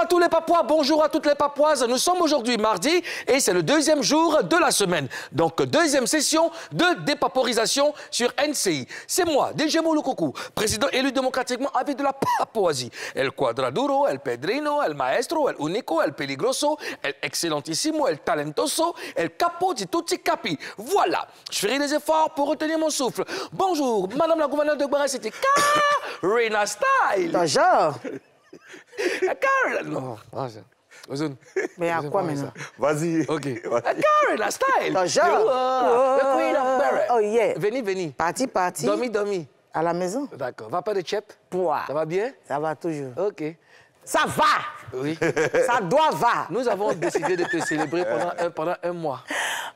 à tous les Papouas, bonjour à toutes les Papouaises. Nous sommes aujourd'hui mardi et c'est le deuxième jour de la semaine. Donc, deuxième session de dépaporisation sur NCI. C'est moi, DJ Moulou-Coucou, président élu démocratiquement avec de la Papouasie. El Quadraduro, El Pedrino, El Maestro, El Unico, El Peligroso, El Excellentissimo, El Talentoso, El Capo di Tutti Capi. Voilà, je ferai des efforts pour retenir mon souffle. Bonjour, madame la gouverneure de Guaras, c'était Karina Style. Bonjour. Karina, non. Ozone. Mais à quoi maintenant? Vas-y. OK. Karina Style. Bonjour. The Queen of Barrett. Oh yeah. Veni. Parti. Domi. À la maison? D'accord. Va pas de chep? Pouah. Ça va bien? Ça va toujours. OK. Ça va. Oui. Ça doit va. Nous avons décidé de te célébrer pendant un mois.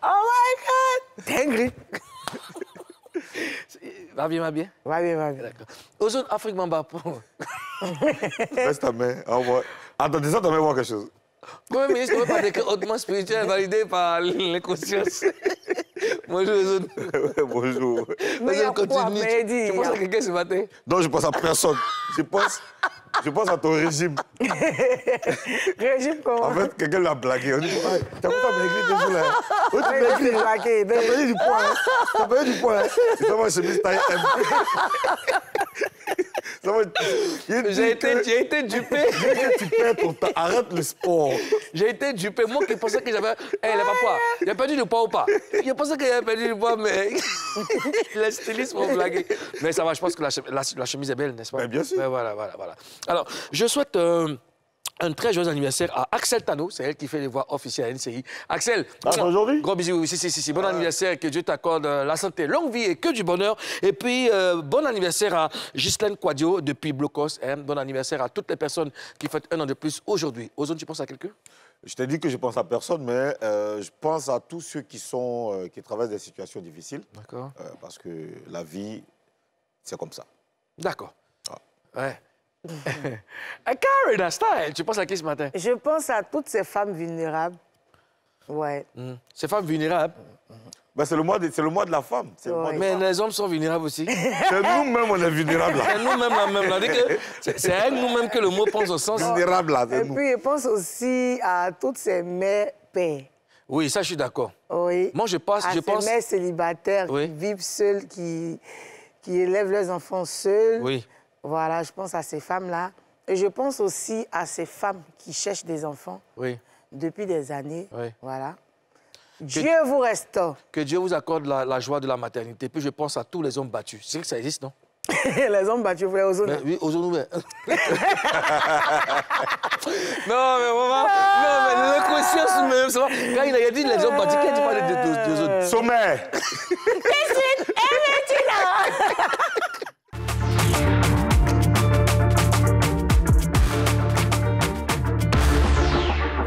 Oh my God. Dingue. Va bien? Va bien. D'accord. Ozone Afrique Mamba. Baisse ta main, envoie. Attends, descends ta main, voir quelque chose. Premier ministre, pas décret hautement spirituel validé par les consciences. Bonjour, Ozone. Bonjour. Mais Ozone, continue. Tu penses à quelqu'un ce matin? Non, je pense à personne. Je pense à ton régime. Régime comment? En fait, quelqu'un l'a blagué. On dit, t'as pas maigri des jours là. Oh, tu Régime maigris. blagué. T'as payé du poids. T'as payé du poids. Et ça va, chemise taille M. J'ai été dupé. Tu perds ton temps. Arrête le sport. J'ai été dupé. Moi qui pensais que j'avais... Hé, les Papouas, il a perdu du poids ou pas? Je pensais qu'il avait perdu du poids, mais... les stylistes m'ont blagué. Mais ça va, je pense que la chemise est belle, n'est-ce pas? Mais bien sûr. Ouais, voilà. Alors, je souhaite... un très joyeux anniversaire à Axel Tano, c'est elle qui fait les voix officielles à NCI. Axel, aujourd'hui? Gros bisous, oui, si. Bon anniversaire, que Dieu t'accorde la santé, longue vie et que du bonheur. Et puis, bon anniversaire à Ghislaine Quadio depuis Blocos. Bon anniversaire à toutes les personnes qui fêtent un an de plus aujourd'hui. Ozone, tu penses à quelqu'un? Je t'ai dit que je pense à personne, mais je pense à tous ceux qui traversent des situations difficiles. D'accord. Parce que la vie, c'est comme ça. D'accord. Ouais. Karina Style, tu penses à qui ce matin? Je pense à toutes ces femmes vulnérables. Ouais. Ces femmes vulnérables. Ben, c'est le mois de la femme. Mais les hommes sont vulnérables aussi. C'est nous-mêmes, on est vulnérables là. C'est nous-mêmes là. C'est à nous-mêmes que le mot pense au sens. Vulnérables là, c'est Et nous. puis, je pense aussi à toutes ces mères pères. Oui, ça, je suis d'accord. Oui. Moi, je pense... Ces mères célibataires qui vivent seules, qui élèvent leurs enfants seuls. Oui. Voilà, je pense à ces femmes-là. Et je pense aussi à ces femmes qui cherchent des enfants depuis des années. Oui. Voilà. Dieu vous restaure. Que Dieu vous accorde la joie de la maternité. Puis je pense à tous les hommes battus. C'est que ça existe, non? Les hommes battus, frère Ozone. Oui, Ozone, mais... Non, mais maman, non, mais le conscience même, ça va. Quand il a dit les hommes battus, qui a dit parler des autres? Sommet.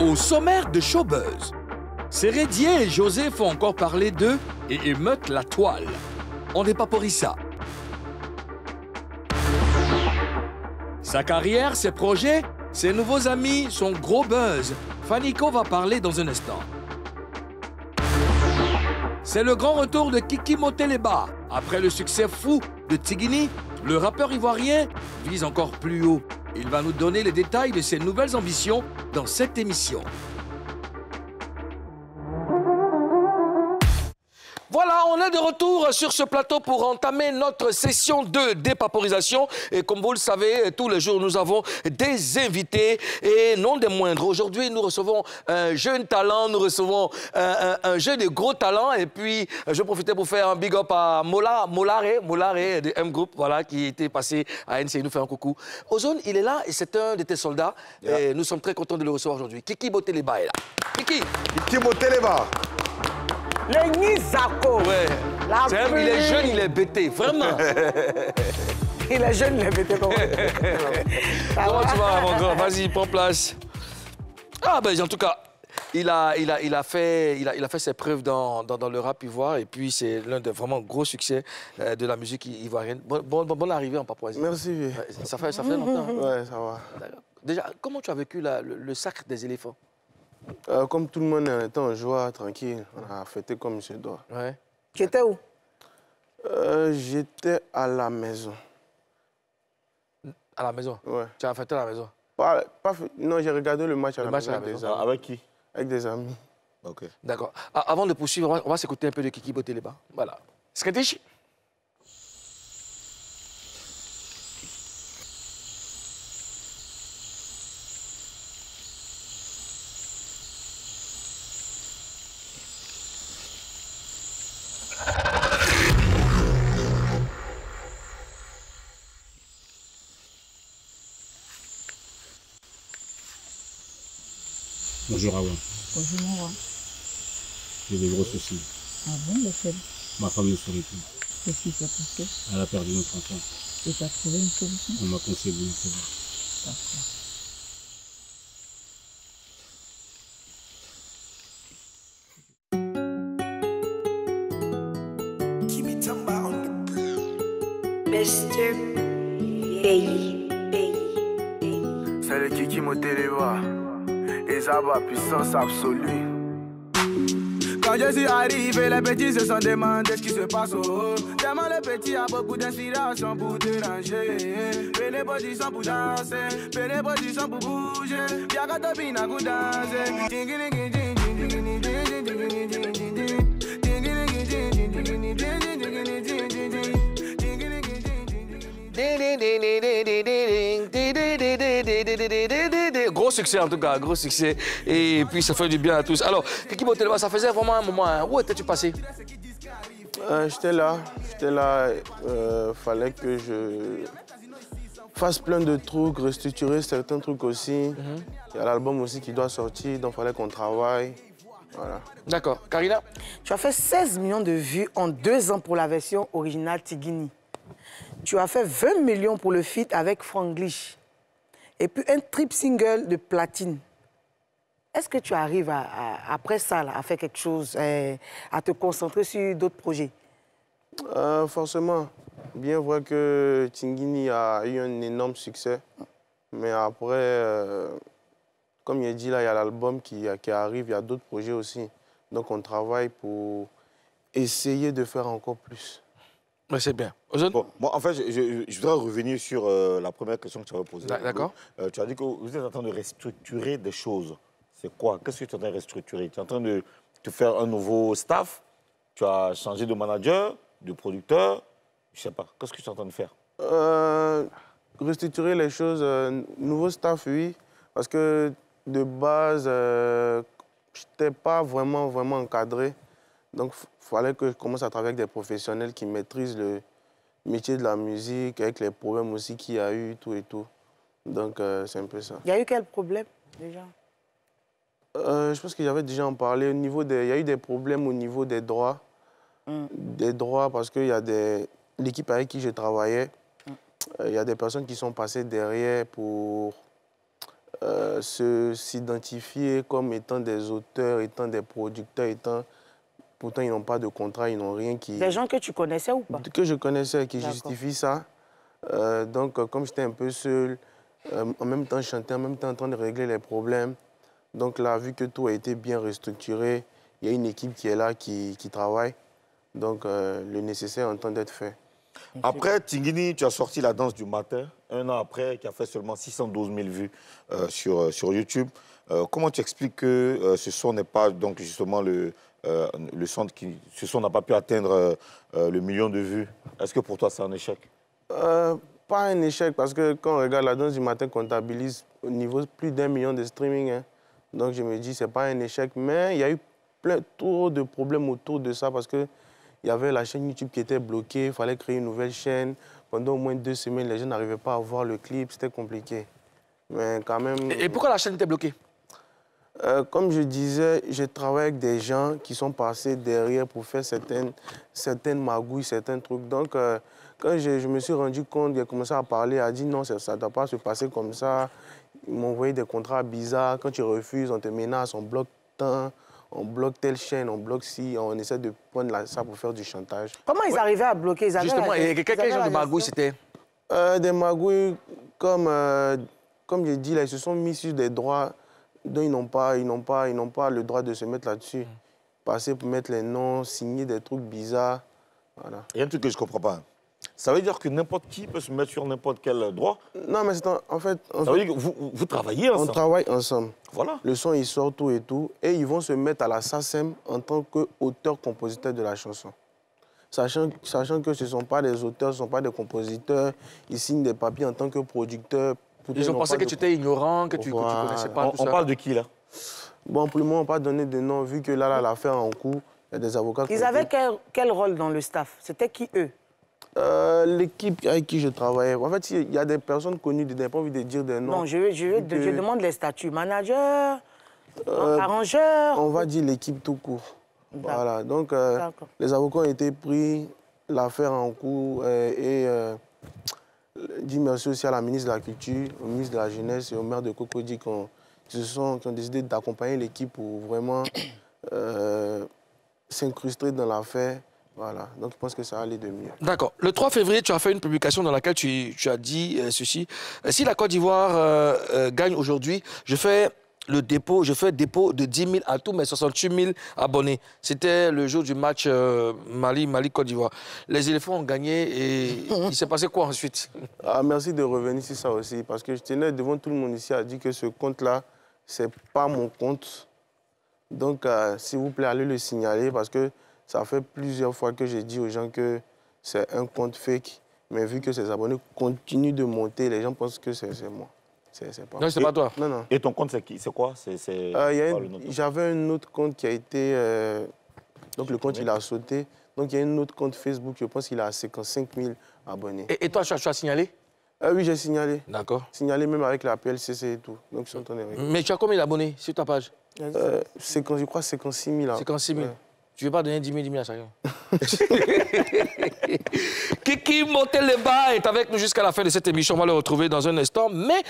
Au sommaire de Showbuzz, Sérédier et José font encore parler d'eux et émeutent la toile. On dépaporise ça. Sa carrière, ses projets, ses nouveaux amis, son gros buzz. Fanico va parler dans un instant. C'est le grand retour de Kiki Moteleba. Après le succès fou de Tigini, le rappeur ivoirien vise encore plus haut. Il va nous donner les détails de ses nouvelles ambitions dans cette émission. Voilà, on est de retour sur ce plateau pour entamer notre session de dépaporisation. Et comme vous le savez, tous les jours, nous avons des invités et non des moindres. Aujourd'hui, nous recevons un jeune talent, nous recevons un jeune de gros talent. Et puis, je vais profiter pour faire un big up à Molare de M-Group, voilà, qui était passé à NCI, nous fait un coucou. Ozone, il est là et c'est un de tes soldats. Et nous sommes très contents de le recevoir aujourd'hui. Kiki Moteleba est là. Kiki Moteleba. Le Nizako. Ouais. Il est jeune, il est bêté, vraiment. Il est jeune, il est bêté. Comment tu vas, mon grand? Vas-y, prends place. Ah, ben, en tout cas, il a fait ses preuves dans le rap ivoire et puis c'est l'un des vraiment gros succès de la musique ivoirienne. Bonne arrivée en Papouasie. Merci. Ouais, ça fait longtemps. Ouais, ça va. Déjà, comment tu as vécu le sacre des éléphants? Comme tout le monde, on était en joie, tranquille. On a fêté comme il se doit. Ouais. Tu étais où? J'étais à la maison. À la maison? Ouais. Tu as fêté à la maison? Non, j'ai regardé le match à la maison. Avec qui? Avec des amis. Ok. D'accord. Avant de poursuivre, on va s'écouter un peu de Kiki Boteleba. Voilà. Skadish. Bonjour Awa. Bonjour Awa. J'ai des gros soucis. Ah bon, lesquels? Ma femme ne sourit plus. Qu'est-ce qui s'est passé? Elle a perdu notre enfant. Et tu as trouvé une solution? On m'a conseillé de l'intégrer. D'accord. Mr. Baby. C'est le Kiki Moteleba. Et ça va, puissance absolue. Quand je suis arrivé, les petits se sont demandé ce qui se passe au haut. Tellement le petit a beaucoup d'inspiration pour déranger. Prenez position pour danser, prenez position pour bouger. Y'a qu'à te pina pour danser. Gros succès en tout cas, gros succès. Et puis ça fait du bien à tous. Alors, Kiki Boteleba, ça faisait vraiment un moment. Hein. Où étais-tu passé? J'étais là. Fallait que je fasse plein de trucs, restructurer certains trucs aussi. Il y a l'album aussi qui doit sortir, donc il fallait qu'on travaille. Voilà. D'accord. Karina? Tu as fait 16 millions de vues en 2 ans pour la version originale Tigini. Tu as fait 20 millions pour le feat avec Franglish. Et puis un triple single de platine. Est-ce que tu arrives, après ça, là, à faire quelque chose, à te concentrer sur d'autres projets? Forcément. Bien vrai que Tingini a eu un énorme succès. Mais après, comme il a dit, là, il y a l'album qui arrive, il y a d'autres projets aussi. Donc on travaille pour essayer de faire encore plus. Mais c'est bien. Bon, moi, en fait, je voudrais revenir sur la première question que tu avais posée. D'accord. Tu as dit que vous êtes en train de restructurer des choses. C'est quoi? Qu'est-ce que tu es en train de restructurer? Tu es en train de te faire un nouveau staff? Tu as changé de manager, de producteur? Je ne sais pas. Qu'est-ce que tu es en train de faire? Restructurer les choses, nouveau staff, oui. Parce que de base, je n'étais pas vraiment encadré. Donc, il fallait que je commence à travailler avec des professionnels qui maîtrisent le métier de la musique, avec les problèmes aussi qu'il y a eu, tout et tout. Donc, c'est un peu ça. Il y a eu quel problème, déjà? Je pense que j'avais déjà en parlé. Il y a eu des problèmes au niveau des droits. Des droits, parce qu'il y a l'équipe avec qui je travaillais, il y a des personnes qui sont passées derrière pour s'identifier comme étant des auteurs, étant des producteurs, pourtant, ils n'ont pas de contrat, ils n'ont rien qui... Des gens que tu connaissais ou pas? Que je connaissais, qui justifient ça. Donc, comme j'étais un peu seul, en même temps, je chantais, en même temps, en train de régler les problèmes. Donc là, vu que tout a été bien restructuré, il y a une équipe qui est là, qui travaille. Donc, le nécessaire est en train d'être fait. Après Tingini, tu as sorti La Danse du matin, 1 an après, qui a fait seulement 612 000 vues sur YouTube. Comment tu expliques que ce son n'est pas donc justement le son ce son n'a pas pu atteindre le million de vues? Est-ce que pour toi c'est un échec? Pas un échec, parce que quand on regarde La Danse du matin, comptabilise au niveau plus d'1 million de streaming. Hein. Donc je me dis c'est pas un échec, mais il y a eu trop de problèmes autour de ça, parce que il y avait la chaîne YouTube qui était bloquée, il fallait créer une nouvelle chaîne. Pendant au moins 2 semaines, les gens n'arrivaient pas à voir le clip, c'était compliqué. Mais quand même... Et pourquoi la chaîne était bloquée? Comme je disais, je travaille avec des gens qui sont passés derrière pour faire certaines magouilles, certains trucs. Donc, quand je me suis rendu compte, j'ai commencé à parler, à dire non, ça ne doit pas se passer comme ça. Ils m'ont envoyé des contrats bizarres. Quand tu refuses, on te menace, on bloque tant. On bloque telle chaîne, on bloque ci, on essaie de prendre ça pour faire du chantage. Comment ils arrivaient à bloquer? Justement, quel genre de magouille c'était? Des magouilles, comme je dis, là, ils se sont mis sur des droits dont ils n'ont pas le droit de se mettre là-dessus. Passer pour mettre les noms, signer des trucs bizarres. Voilà. Il y a un truc que je ne comprends pas. Ça veut dire que n'importe qui peut se mettre sur n'importe quel droit? Non, mais c'est en fait... Ça veut dire que vous travaillez ensemble? On travaille ensemble. Voilà. Le son, il sort tout et tout. Et ils vont se mettre à la SACEM en tant qu'auteur-compositeur de la chanson. Sachant que ce ne sont pas des auteurs, ce ne sont pas des compositeurs. Ils signent des papiers en tant que producteurs. Ils ont pensé que tu étais ignorant, que tu ne connaissais pas tout ça. On parle de qui, là? Bon, pour le moment, on ne va pas donner de nom, vu que là, l'affaire en cours, il y a des avocats... Ils avaient quel rôle dans le staff? C'était qui, eux? L'équipe avec qui je travaillais. En fait, il y a des personnes connues, je n'ai pas envie de dire des noms. Non, je demande les statuts. Manager, arrangeur... On va dire l'équipe tout court. Voilà, donc les avocats ont été pris, l'affaire en cours et dis merci aussi à la ministre de la Culture, au ministre de la Jeunesse et au maire de Cocody qui ont décidé d'accompagner l'équipe pour vraiment s'incruster dans l'affaire. Voilà, donc je pense que ça va aller de mieux. D'accord. Le 3 février, tu as fait une publication dans laquelle tu as dit ceci. Si la Côte d'Ivoire gagne aujourd'hui, je fais dépôt de 10 000 à tous mes 68 000 abonnés. C'était le jour du match Mali-Côte d'Ivoire. Les éléphants ont gagné et il s'est passé quoi ensuite? Merci de revenir sur ça aussi, parce que je tenais devant tout le monde ici à dire que ce compte-là, ce n'est pas mon compte. Donc, s'il vous plaît, allez le signaler, parce que ça fait plusieurs fois que j'ai dit aux gens que c'est un compte fake. Mais vu que ces abonnés continuent de monter, les gens pensent que c'est moi. Pas... Non, c'est pas toi. Non. Et ton compte, c'est qui? C'est quoi? J'avais un autre compte qui a été... donc, le compte, il a sauté. Donc, il y a un autre compte Facebook, je pense qu'il a 55 000 abonnés. Et toi, tu as signalé? Oui, j'ai signalé. D'accord. Signalé même avec la PLCC et tout. Donc, ils sont en avec. Mais tu as combien d'abonnés sur ta page? Je crois 56 000. 56 000. Ouais. Tu ne veux pas donner 10 000 à chacun? Kiki Moteleba est avec nous jusqu'à la fin de cette émission. On va le retrouver dans un instant. Mais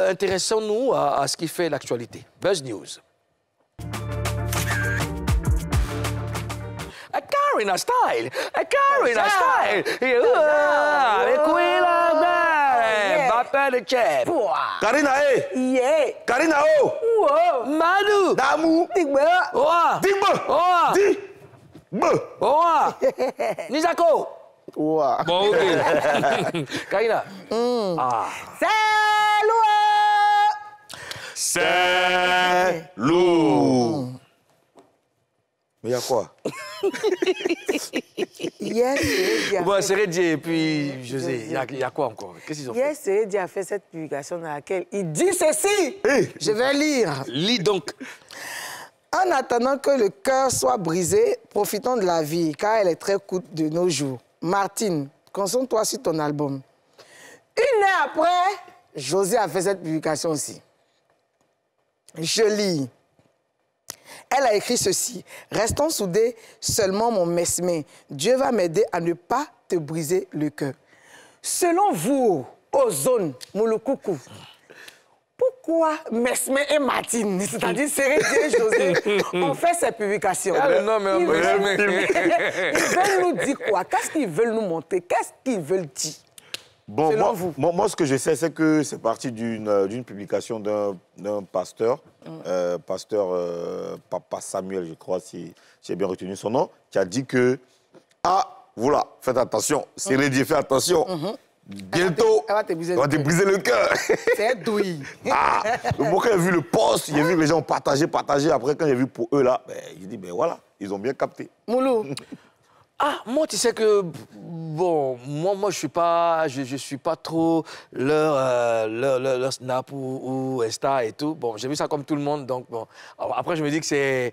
intéressons-nous à ce qui fait l'actualité. Buzz News. Karina Style! Karina Style! Karina, Yeah! Karina, Wow! Manu! Damu! Digba! Oa! Digba! Di! Oa! Nizako! Ouah. Bon, ok. Karina. C'est lourd! C'est lourd! Mais il y a quoi? Yes, Bon, Seredji et puis José, il y a quoi encore? Qu'est-ce qu'ils ont fait? Yes, Seredji a fait cette publication dans laquelle il dit ceci. Hey. Je vais lire. Lis donc. En attendant que le cœur soit brisé, profitons de la vie, car elle est très courte de nos jours. Martine, concentre-toi sur ton album. Une heure après, José a fait cette publication aussi. Je lis. Elle a écrit ceci. Restons soudés, seulement mon Mesme. Dieu va m'aider à ne pas te briser le cœur. Selon vous, Ozone, Mouloukoukou, pourquoi Mesme et Martine, c'est-à-dire Seredji et José, ont fait ces publications? Ils veulent nous dire quoi? Qu'est-ce qu'ils veulent nous montrer? Qu'est-ce qu'ils veulent dire? Bon, moi, ce que je sais, c'est que c'est parti d'une publication d'un pasteur, Papa Samuel, je crois, si j'ai bien retenu son nom, qui a dit que, voilà, faites attention, Seredji, faites attention. Bientôt, on va te briser le cœur. C'est douille. Moi, quand j'ai vu le post, j'ai vu que les gens ont partagé. Après, quand j'ai vu pour eux, là, j'ai dit, voilà, ils ont bien capté. Moulou. Moi, tu sais que, bon, moi je suis pas trop leur Snap ou Insta et tout. Bon, j'ai vu ça comme tout le monde, donc bon. Après, je me dis que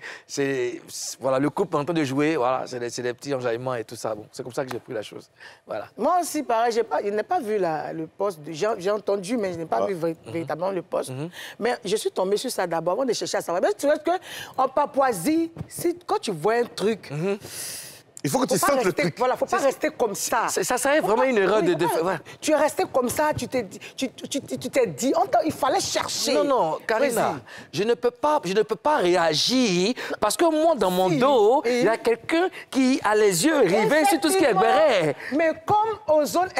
voilà, le couple est en train de jouer, voilà, c'est des petits enjaillements et tout ça. Bon, c'est comme ça que j'ai pris la chose, voilà. Moi aussi, pareil, je n'ai pas vu le post, j'ai entendu, mais je n'ai pas vu véritablement le post. Mais je suis tombée sur ça d'abord, avant de chercher à savoir. Mais tu vois qu'en Papouasie, quand tu vois un truc... Il faut que tu sentes le truc. Voilà, il ne faut pas rester comme ça. Ça serait vraiment une erreur de... Voilà. Tu es resté comme ça, tu t'es dit, il fallait chercher. Non, Karina, je ne peux pas réagir parce que moi, dans mon dos, il y a quelqu'un qui a les yeux rivés sur tout ce qui est béret. Mais comme Ozone,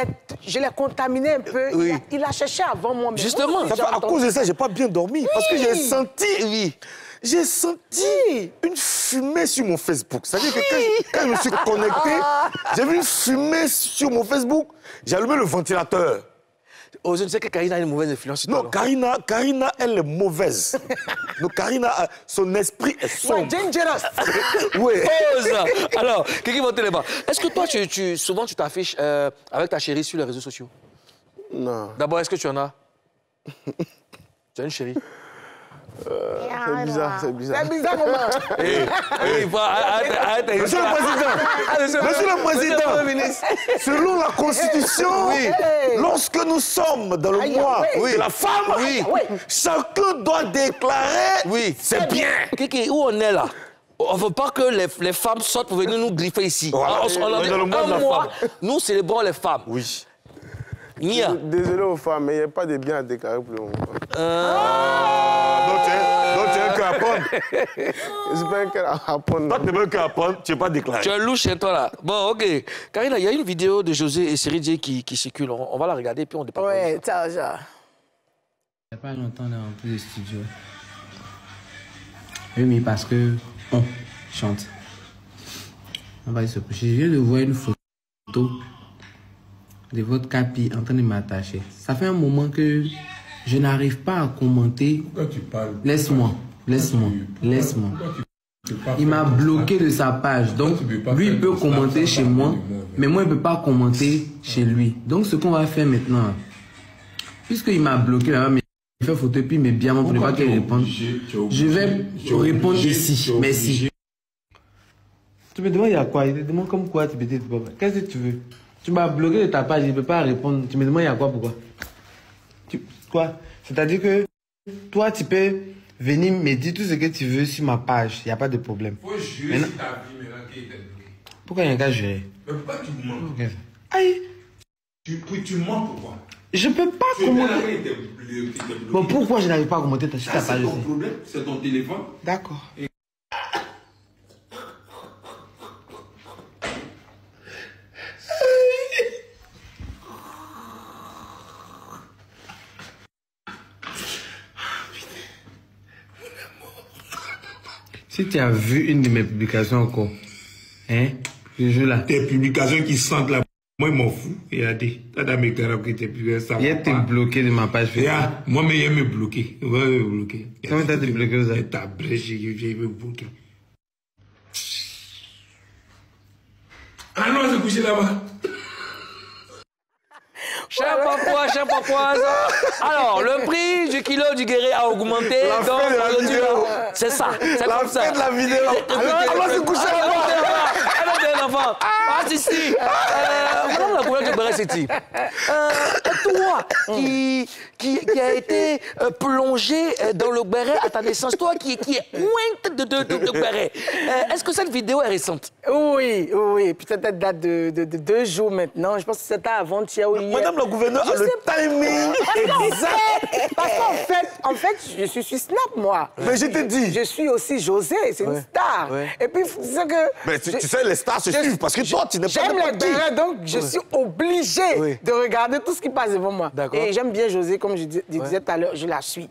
je l'ai contaminé un peu, il a cherché avant moi. Justement. À cause de ça, je n'ai pas bien dormi parce que j'ai senti... j'ai senti une fumée sur mon Facebook. C'est-à-dire que quand je me suis connecté, j'ai vu une fumée sur mon Facebook. J'ai allumé le ventilateur. Oh, je ne sais que Karina a une mauvaise influence sur Non, Karina, elle est mauvaise. Non, Karina, son esprit est sombre. Dangerous. Oui. Pause. Alors, Kiki Moteleba, est-ce que toi, souvent, tu t'affiches avec ta chérie sur les réseaux sociaux? Non. D'abord, est-ce que tu en as? Tu as une chérie? C'est bizarre, c'est bizarre. C'est bizarre, maman. Arrête. Monsieur le Président, Monsieur le Président, selon la Constitution, lorsque nous sommes dans le mois de la femme, chacun doit déclarer c'est bien. Kiki, où on est là? On ne veut pas que les femmes sortent pour venir nous griffer ici. Voilà, on a dit dans le mois de la mois, femme. nous célébrons les femmes. Oui. Nia. Désolé aux femmes, mais il n'y a pas de bien à déclarer pour le moment. Donc tu as un cœur à prendre. C'est pas un cœur à prendre. Toi, tu n'as pas un cœur à prendre, tu n'es pas déclaré. Tu es louche chez toi là. Bon, ok. Karina, il y a une vidéo de José et Séridie qui circule. On va la regarder puis on dépasse. Ouais, ça. Il n'y a pas longtemps, on est en plus de studio. Oui, mais parce que on chante. On va se coucher. Je viens de voir une photo de votre capi en train de m'attacher. Ça fait un moment que je n'arrive pas à commenter. Pourquoi tu parles? Laisse-moi. Il m'a bloqué de sa page. Donc, lui, il peut commenter chez moi, mais moi, il ne peut pas commenter chez lui. Donc, ce qu'on va faire maintenant, puisqu'il m'a bloqué là-bas, mais il fait photo et puis il met bien pour ne pas qu'il réponde. Je vais répondre ici. Merci. Tu me demandes il y a quoi? Il te demande comme quoi tu peux dire. Qu'est-ce que tu veux? Tu m'as bloqué de ta page, il ne peut pas répondre. Tu me demandes il y a quoi, pourquoi? Quoi? C'est-à-dire que toi, tu peux venir me dire tout ce que tu veux sur ma page. Il n'y a pas de problème. Il faut jurer sur ta vie maintenant qu'il est bloqué. Pourquoi il y a un gars jurer? Mais pourquoi tu mens? Aïe! Tu mens pourquoi? Je peux pas commenter. Bon, pourquoi je n'arrive pas à commenter sur ta page? C'est ton problème, c'est ton téléphone. D'accord. Si tu as vu une de mes publications encore, hein, je joue là. Tes publications qui sentent la... Moi, je m'en fous. Regardez, t'as dans mes caractères qui t'es publié. Il été bloqué de ma page Facebook. Moi, mais il me bloqué. Il me bloqué. Comment t'as été bloqué ça? T'as brèche, il me bloqué. Ah non, c'est couché là-bas. Cher papouase. Alors, le prix du kilo du guéret a augmenté. C'est ça. C'est comme ça. La fin de la vidéo. Alors, c'est couché là-bas. Enfant. Ah, si. Madame la gouverneur de Béret-City. Toi qui a été plongé dans le Béret à ta naissance, toi qui est ointe de Béret, est-ce que cette vidéo est récente? Oui. Peut-être elle date de 2 jours maintenant. Je pense que c'était avant-hier ou hier. Madame la gouverneure a le timing exact. Parce qu'en fait, je suis sur Snap, moi. Mais je t'ai dit. Je suis aussi José, c'est une star. Et puis, c'est que... Mais tu sais, les stars se suivent parce que toi, tu n'es pas J'aime les bérets, donc je suis obligée de regarder tout ce qui passe devant moi. Et j'aime bien José, comme je disais tout à l'heure, je la suis.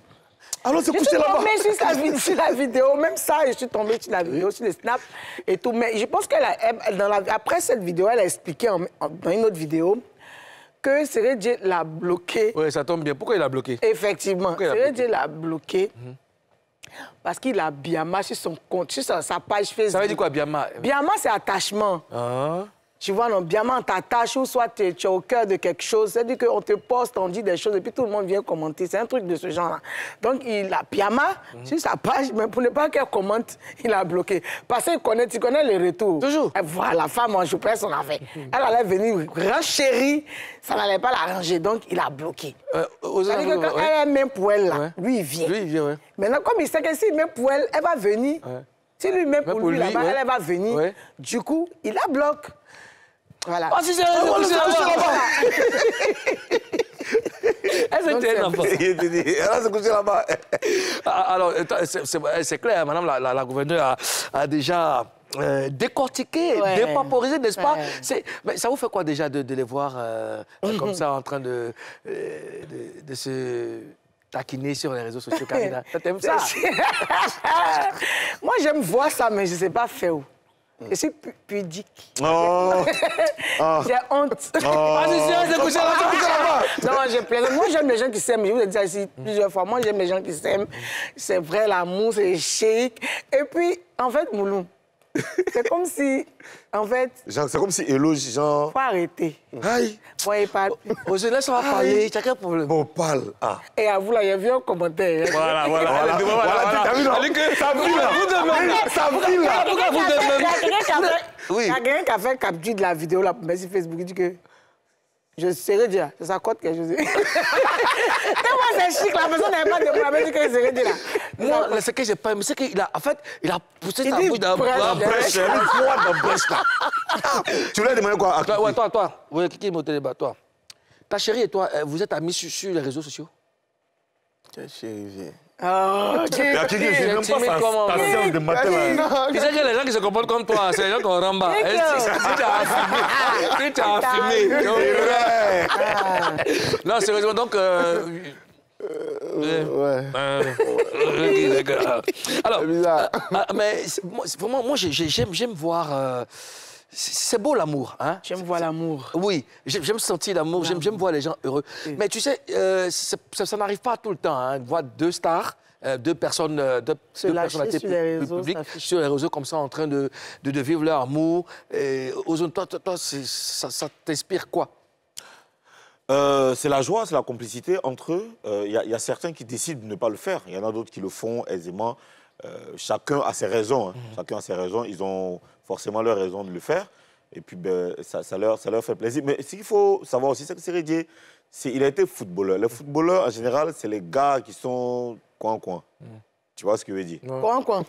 Alors, c'est couché là-bas. Je suis tombée sur la vidéo, même ça, je suis tombée sur la vidéo, sur les snaps et tout. Mais je pense qu'après cette vidéo, elle a expliqué dans une autre vidéo que Sérédié l'a bloqué. Oui, ça tombe bien. Pourquoi il l'a bloqué? Effectivement, Sérédié l'a bloqué. Parce qu'il a Biama sur son compte, sur sa page Facebook. Ça veut dire quoi, Biama? Biama, c'est attachement. Ah. Tu vois, non, Biama, on t'attache ou soit tu es au cœur de quelque chose. C'est-à-dire qu'on te poste, on dit des choses et puis tout le monde vient commenter. C'est un truc de ce genre-là. Donc, il a Biama sur sa page, mais pour ne pas qu'elle commente, il a bloqué. Parce que tu connais les retours. Toujours. Et voilà, la femme en joupesse, on a fait. Elle allait venir renchérir, ça n'allait pas l'arranger. Donc, il a bloqué. C'est-à-dire que quand elle est même pour elle, là, lui, il vient. Oui. Maintenant, comme il sait que s'il met pour elle, elle va venir. Si lui met pour lui là-bas, elle va venir. Du coup, il la bloque. Voilà. Oh, si c'est là-bas. Elle s'est un enfant. Elle s'est couchée là-bas. Alors, c'est clair, madame la gouverneure a déjà décortiqué, dépaporisé, n'est-ce pas? Mais ça vous fait quoi déjà de les voir comme ça en train de se taquiner sur les réseaux sociaux, Karina? T'aimes ça? Moi, j'aime voir ça, mais je ne sais pas faire où. Je suis pudique. Oh. J'ai honte. Oh. Non, je plaisante. Moi, j'aime les gens qui s'aiment. Je vous ai dit ça ici plusieurs fois. Moi, j'aime les gens qui s'aiment. C'est vrai, l'amour, c'est chic. Et puis, en fait, Moulou, c'est comme si, en fait... C'est comme si Hello, genre... Faut arrêter. Aïe. Moi, il parle. Aux jeunesses, on va parler. T'as quel problème? Bon, parle. Ah. Et à vous, là, il y a vu un commentaire. Voilà. T'as vu, là? Ça vit, là. Ça vit, là. Pourquoi vous demandez? Oui. Il y a quelqu'un qui a fait un capture de la vidéo, là, pour mettre sur Facebook. Il dit que... Je serais dit, c'est sa cote que je dis. Moi, c'est chic, la personne n'avait pas de problème, elle dit que je serais dit, là. Moi, ce que j'ai pas aimé, c'est qu'il a, en fait, il a poussé sa bouche dans la brèche. Il a droit dans la brèche, là. Tu lui as demandé quoi? Ouais, toi. Oui, qui est mon télébat, toi. Ta chérie et toi, vous êtes amis sur les réseaux sociaux? Ta chérie, viens. Oh, Kiki, je n'aime pas ta séance de matin, là. Tu sais que les gens qui se comportent comme toi, c'est les gens qu'on ramba. Si tu as filmé. Non, sérieusement, donc... Ouais. Alors, mais vraiment, moi, j'aime voir... C'est beau l'amour, hein? J'aime voir l'amour. Oui, j'aime sentir l'amour, j'aime voir les gens heureux. Oui. Mais tu sais, ça n'arrive pas tout le temps, hein, de voir deux stars, deux personnalités publiques sur les réseaux comme ça, en train de vivre leur amour. Toi, ça t'inspire quoi? C'est la joie, c'est la complicité entre eux. Il y a certains qui décident de ne pas le faire. Il y en a d'autres qui le font aisément. Chacun a ses raisons. Hein. Chacun a ses raisons. Ils ont forcément leur raison de le faire. Et puis, ben, ça leur fait plaisir. Mais ce qu'il faut savoir aussi, c'est que Sérédié, il a été footballeur. Les footballeurs, en général, c'est les gars qui sont coin-coin. Tu vois ce que je veux dire? Coin-coin.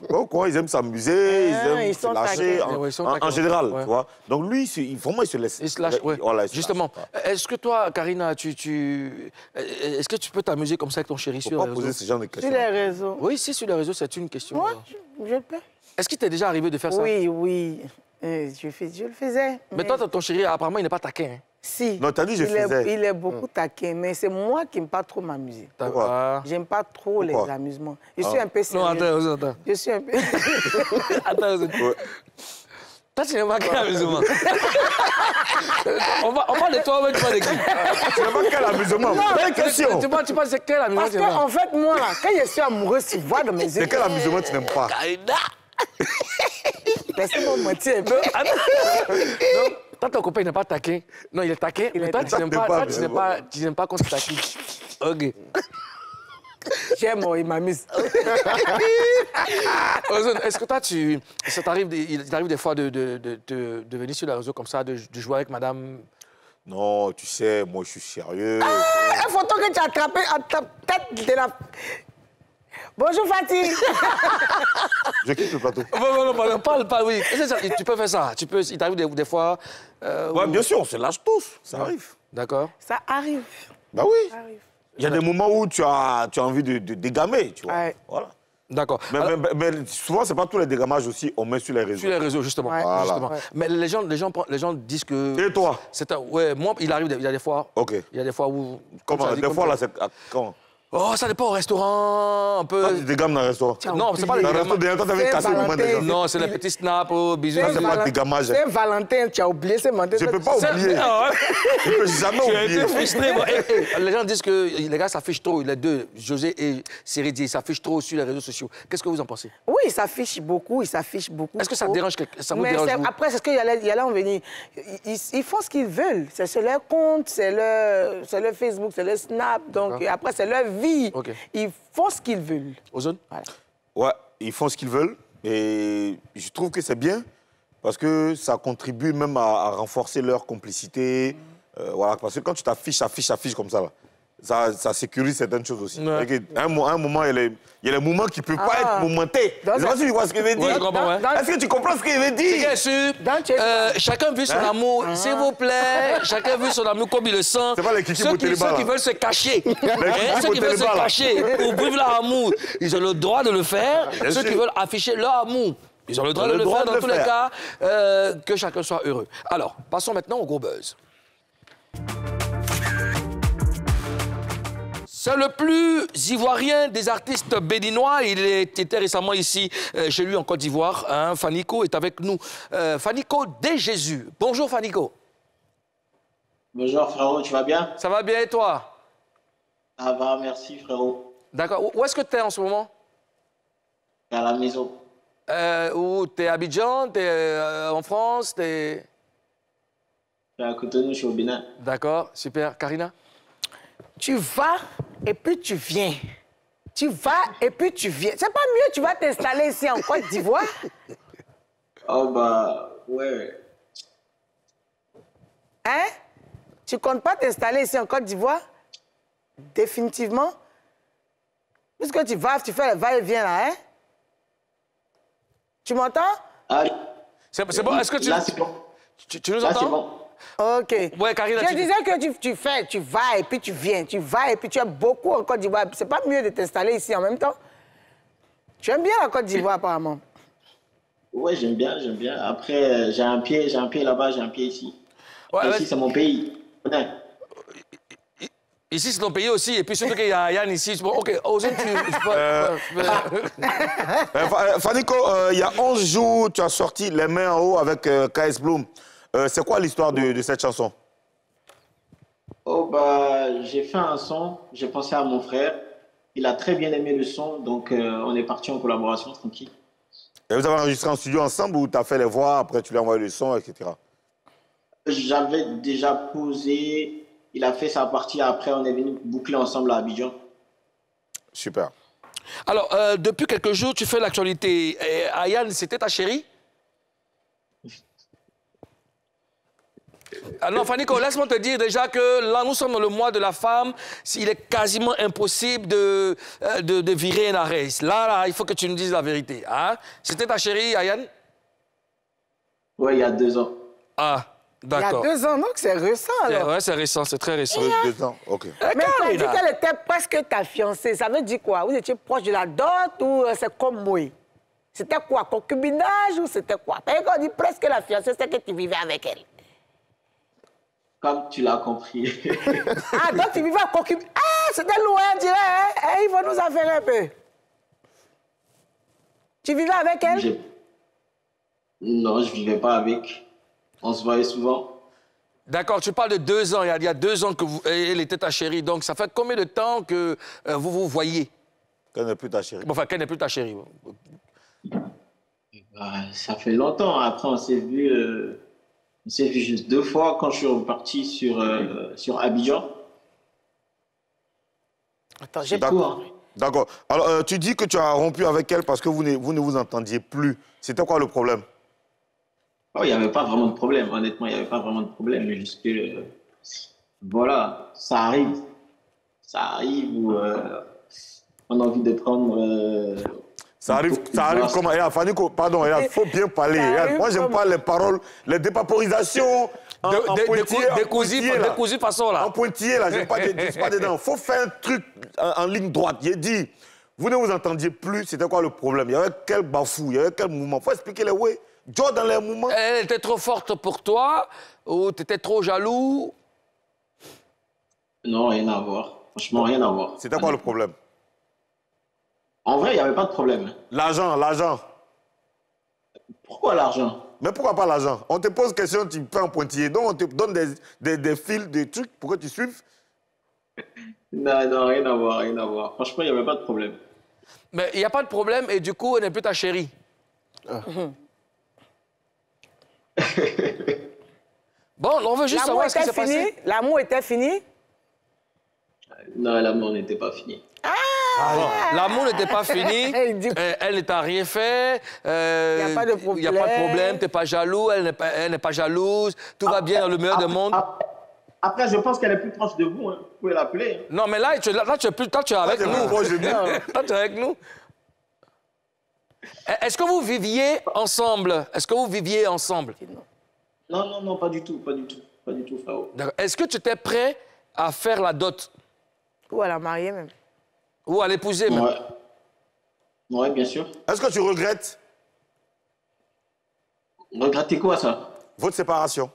Ils aiment s'amuser, ils aiment se lâcher. En général, tu vois. Donc lui, vraiment, il se laisse. Il se lâche, oui. Voilà, justement. Est-ce que toi, Karina, est-ce que tu peux t'amuser comme ça avec ton chéri sur les réseaux? Poser ce genre de questions. Sur les réseaux? Oui, si, sur les réseaux, c'est une question. Moi, je peux. Est-ce qu'il t'est déjà arrivé de faire ça? Oui. Je le faisais. Mais toi, ton chéri, apparemment, il n'est pas taquin. Hein? Si. Non, t'as dit je faisais. Il est beaucoup taquin, mais c'est moi qui n'aime pas trop m'amuser. Pourquoi? J'aime pas trop les amusements. Je suis un peu sérieux. Non, attends. Je suis un peu... Attends. Toi, tu n'aimes pas quel amusement? On parle de toi, mais tu parles de qui? Tu n'aimes pas quel amusement? Quelle question? Tu penses c'est quel amusement? Parce qu'en fait, moi, là, quand je suis amoureuse, tu vois dans mes yeux... C'est quel amusement tu n'aimes pas? Karina! Laissez-moi mentir un peu. Donc, toi, ton copain, il n'est pas taquin. Non, il est taquin, mais toi, tu n'aimes pas qu'on se taquine. OK. J'aime, il m'amuse. Est-ce que toi, il t'arrive des fois de venir sur les réseaux comme ça, de jouer avec madame? Non, tu sais, moi, je suis sérieux. Une photo que tu as attrapée à ta tête de la... Bonjour, Fatih. Je quitte le plateau. Non, parle, oui. Tu peux faire ça. Il t'arrive des fois... Ouais, bien sûr, on se lâche tous. Ça arrive. D'accord. Ça arrive. Bah oui. Ça arrive. Il y a des moments où tu as envie de dégamer, tu vois. Ouais. Voilà. D'accord. Mais souvent, ce n'est pas tous les dégamages aussi, on met sur les réseaux. Sur les réseaux, justement. Ouais. Voilà. Justement. Ouais. Mais les gens disent que... Et toi? Ouais, moi, il y a des fois... OK. Il y a des fois où... Comment? Des fois, là, c'est... Quand? Oh, ça dépend au restaurant, un peu... Ah, tu dégames dans le restaurant? Non, c'est pas les dégagements. Dans le restaurant, t'avais cassé le moment déjà. Non, c'est les petits snaps, bisous. Ça, c'est pas de dégamage. C'est Valentin, tu as oublié ce moment. Je ne peux pas oublier. Je ne peux jamais oublier. Tu as été frustré. Les gens disent que les gars s'affichent trop, les deux, José et Sérédié, s'affichent trop sur les réseaux sociaux. Qu'est-ce que vous en pensez? Oui, ils s'affichent beaucoup, Est-ce que ça dérange quelqu'un? Après, c'est ce qu'il y a là en venir. Ils font ce qu'ils veulent. C'est sur leur compte, c'est leur Facebook, c'est leur Snap. Donc après, c'est leur vie. Ils font ce qu'ils veulent. Ozone? Voilà. Ouais, ils font ce qu'ils veulent. Et je trouve que c'est bien parce que ça contribue même à renforcer leur complicité. Voilà, parce que quand tu t'affiches comme ça, là, ça sécurise certaines choses aussi. Ouais. À un moment, il y a les moments qui ne peuvent pas être momentés. Je ne sais pas si tu vois ce que je veux dire. Est-ce que tu comprends ce que je veux dire? Chacun veut son amour, s'il vous plaît. Chacun veut son amour comme il le sent. C'est pas les Kiki Moteleba. Ceux qui veulent se cacher, ceux qui veulent se cacher pour vivre leur amour, ils ont le droit de le faire. Ceux qui veulent afficher leur amour, ils ont le droit de le faire dans tous les cas. Que chacun soit heureux. Alors, passons maintenant au gros buzz. C'est le plus ivoirien des artistes béninois. Il était récemment ici, chez lui en Côte d'Ivoire. Hein. Fanico est avec nous. Fanico de Jésus. Bonjour Fanico. Bonjour frérot, tu vas bien? Ça va bien et toi? Ça va, merci frérot. D'accord. Où est-ce que tu es en ce moment? À la maison. Où t'es à Abidjan? T'es en France? T'es... Je suis à Cotonou, je suis au Bénin. D'accord, super. Karina? Tu vas et puis tu viens. Tu vas et puis tu viens. C'est pas mieux, tu vas t'installer ici en Côte d'Ivoire? Oh bah, ouais. Hein? Tu comptes pas t'installer ici en Côte d'Ivoire? Définitivement? Puisque tu vas, tu fais le va-et-vient là, hein? Tu m'entends? Ah, c'est bon, est-ce que tu... Là, c'est bon. Tu nous Là, entends? c'est bon. OK. Ouais, Karina, je disais que tu vas et puis tu viens. Tu vas et puis tu aimes beaucoup en Côte d'Ivoire. C'est pas mieux de t'installer ici en même temps? Tu aimes bien la Côte d'Ivoire, apparemment? Ouais, j'aime bien, j'aime bien. Après, j'ai un pied là-bas, j'ai un pied ici. Ouais, ici, c'est mon pays. Ouais. Ici, c'est ton pays aussi. Et puis, surtout qu'il y a Yann ici. Bon, OK, Ozone, Fanico, il y a 11 jours, tu as sorti Les Mains en haut avec KS Bloom. C'est quoi l'histoire de cette chanson? Oh, bah, j'ai fait un son, j'ai pensé à mon frère. Il a très bien aimé le son, donc on est parti en collaboration, tranquille. Et vous avez enregistré en studio ensemble ou tu as fait les voix, après tu lui as envoyé le son, etc. J'avais déjà posé, il a fait sa partie, après on est venu boucler ensemble à Abidjan. Super. Alors, depuis quelques jours, tu fais l'actualité. Ayane, c'était ta chérie? Ah non, Fanico, laisse-moi te dire déjà que là, nous sommes dans le mois de la femme. Il est quasiment impossible de virer un arrêt. Là, il faut que tu nous dises la vérité. Hein? C'était ta chérie, Ayane? Oui, il y a 2 ans. Ah, d'accord. Il y a 2 ans, donc c'est récent, alors. Ouais, c'est récent, c'est très récent. 2 ans, OK. Mais tu as dit qu'elle était presque ta fiancée. Ça veut dire quoi? Vous étiez proche de la dot ou c'est comme moi? C'était quoi? Concubinage ou c'était quoi? Parce qu'on dit presque la fiancée, c'est que tu vivais avec elle. Comme tu l'as compris. Ah, donc tu vivais en concubinage. Ah, c'était loin, on dirait. Hein? Il faut nous en faire un peu. Tu vivais avec elle? Non, je ne vivais pas avec. On se voyait souvent. D'accord, tu parles de 2 ans. Il y a 2 ans elle était ta chérie. Donc, ça fait combien de temps que vous vous voyez? Qu'elle n'est plus ta chérie. Bon, enfin, qu'elle n'est plus ta chérie. Ça fait longtemps. Après, on s'est vu juste 2 fois quand je suis reparti sur Abidjan. Attends, j'ai D'accord. D'accord. Alors, tu dis que tu as rompu avec elle parce que vous ne vous entendiez plus. C'était quoi le problème? Oh, il n'y avait pas vraiment de problème. Honnêtement, il n'y avait pas vraiment de problème. Mais juste que, voilà, ça arrive. Ça arrive où on a envie de prendre... Ça arrive comment? Fanico, pardon, il faut bien parler. Moi, j'aime pas les paroles, les dépaporisations en décousu façon, là. En pointillé, là, je ne suis pas dedans. Il faut faire un truc en ligne droite. J'ai dit, vous ne vous entendiez plus, c'était quoi le problème? Il y avait quel bafou, il y avait quel mouvement? Il faut expliquer les ouais. Joe dans les mouvements. Elle était trop forte pour toi ou tu étais trop jaloux? Non, rien à voir. Franchement, rien à voir. C'était quoi le problème? En vrai, il n'y avait pas de problème. L'argent. Pourquoi l'argent? Mais pourquoi pas l'argent? On te pose question, tu fais un pointillé. Donc, on te donne des fils, des trucs pour que tu suives. Non, rien à voir, rien à voir. Franchement, il n'y avait pas de problème. Mais il n'y a pas de problème et du coup, elle n'est plus ta chérie. Bon, on veut juste savoir ce qui s'est passé. L'amour était fini? Non, l'amour n'était pas fini. L'amour n'était pas fini, elle ne t'a rien fait, il n'y a pas de problème. Il n'y a pas de problème, tu n'es pas jaloux, elle n'est pas jalouse, tout va bien dans le meilleur des mondes. Après, je pense qu'elle est plus proche de vous, hein. Vous pouvez l'appeler. Non, mais là, tu es avec nous. Là, tu es avec nous. Est-ce que vous viviez ensemble? Non, pas du tout, frérot. Est-ce que tu étais prêt à faire la dot? Ou à la marier même? Ou à l'épouser même? Ouais, bien sûr. Est-ce que tu regrettes? Regretter quoi, ça? Votre séparation.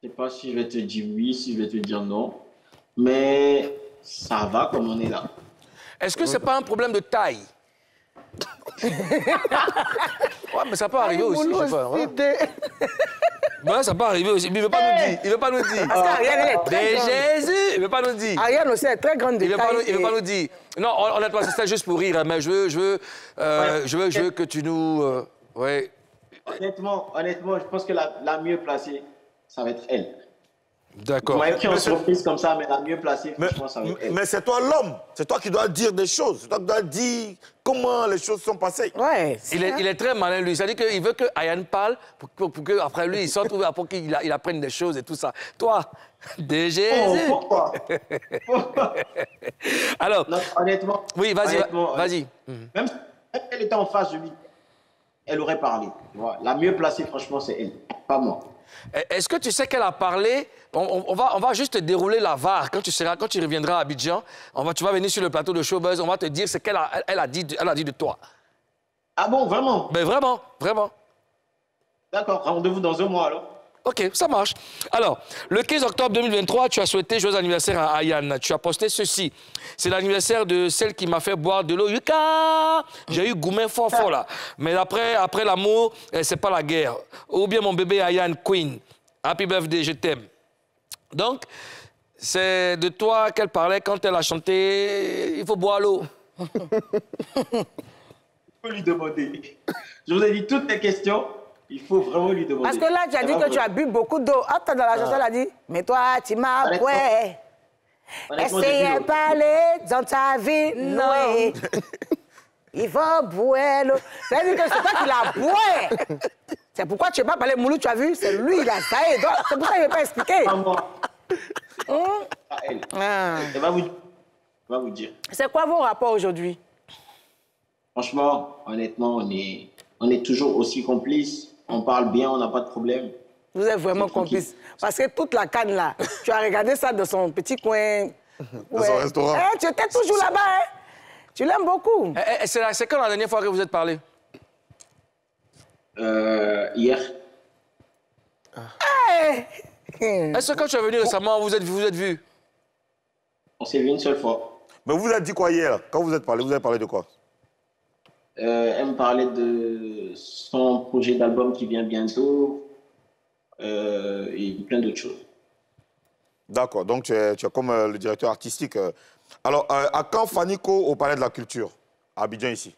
Je sais pas si je vais te dire oui, si je vais te dire non. Mais ça va comme on est là. Est-ce que c'est pas un problème de taille? Ouais, mais ça peut arriver aussi, je sais pas. Voilà. Ouais, ça peut arriver aussi. Mais il ne veut pas nous dire. Il veut pas nous dire. Parce qu'Ariane est très grande. Jésus, il ne veut pas nous dire. Ariane aussi est très grande de taille. Il ne veut pas nous dire. Non, honnêtement, c'est juste pour rire, mais je veux que tu nous... ouais. Honnêtement, je pense que la mieux placée, ça va être elle. D'accord. Vous m'avez pris en surprise comme ça, mais la mieux placée, franchement, ça va être elle. Mais c'est toi l'homme. C'est toi qui dois dire des choses. C'est toi qui dois dire comment les choses sont passées. Ouais. Il est très malin, lui. C'est-à-dire qu'il veut que Ayane parle pour qu'après lui, il s'en trouve, pour qu'il apprenne des choses et tout ça. Toi, de Jésus. Pourquoi? Alors. Non, honnêtement. Oui, vas-y. Même si elle était en face de lui, elle aurait parlé. Tu vois. La mieux placée, franchement, c'est elle, pas moi. Est-ce que tu sais qu'elle a parlé? On va juste dérouler la VAR. Quand tu reviendras à Abidjan, tu vas venir sur le plateau de Showbuzz, on va te dire ce qu'elle a dit de toi. Ah bon, vraiment? Ben vraiment. D'accord, rendez-vous dans un mois alors. OK, ça marche. Alors, le 15 octobre 2023, tu as souhaité joyeux anniversaire à Ayane. Tu as posté ceci. C'est l'anniversaire de celle qui m'a fait boire de l'eau. Yuka! J'ai eu gourmet fort là. Mais après l'amour, c'est pas la guerre. Ou bien mon bébé Ayane Queen. Happy birthday, je t'aime. Donc, c'est de toi qu'elle parlait quand elle a chanté « Il faut boire l'eau ». Il faut lui demander. Je vous ai dit toutes les questions. Il faut vraiment lui demander. Parce que là, tu as dit que tu as bu beaucoup d'eau. Attends, dans la chanson, elle a dit, mais toi, tu m'as boué. Essayez de parler dans ta vie, non. Il faut boire l'eau. C'est-à-dire que c'est toi qui l'as boué. C'est pourquoi tu n'as pas parlé Moulou, tu as vu? C'est lui, il a ça. C'est pour ça qu'il ne veut pas expliquer. Pas moi. À elle. Elle va vous dire. C'est quoi vos rapports aujourd'hui? Franchement, honnêtement, on est toujours aussi complices. On parle bien, on n'a pas de problème. Vous êtes vraiment complices. Parce que toute la canne là, tu as regardé ça dans son petit coin. Dans son restaurant. Tu étais toujours là-bas, hein? Tu l'aimes beaucoup. C'est quand la dernière fois que vous êtes parlé? Hier. Est-ce que quand tu es venu récemment, vous êtes vus? On s'est vu une seule fois. Mais vous avez dit quoi hier? Quand vous êtes parlé, vous avez parlé de quoi? Elle me parlait de son projet d'album qui vient bientôt et plein d'autres choses. D'accord, donc tu es comme le directeur artistique. Alors, à quand Fanico au Palais de la Culture, à Abidjan ici?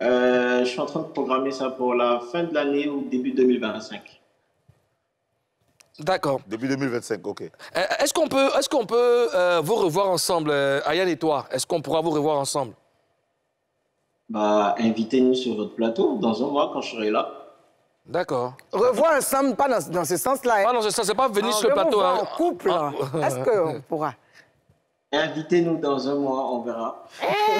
Je suis en train de programmer ça pour la fin de l'année ou début 2025. D'accord. Début 2025, OK. Est-ce qu'on peut vous revoir ensemble, Ayane et toi? Est-ce qu'on pourra vous revoir ensemble? Bah, invitez-nous sur votre plateau dans un mois quand je serai là. D'accord. Revoir ensemble, pas dans ce sens-là. Hein. Pas dans ce sens, c'est pas venir sur le plateau. En couple, est-ce qu'on pourra? Invitez-nous dans un mois, on verra.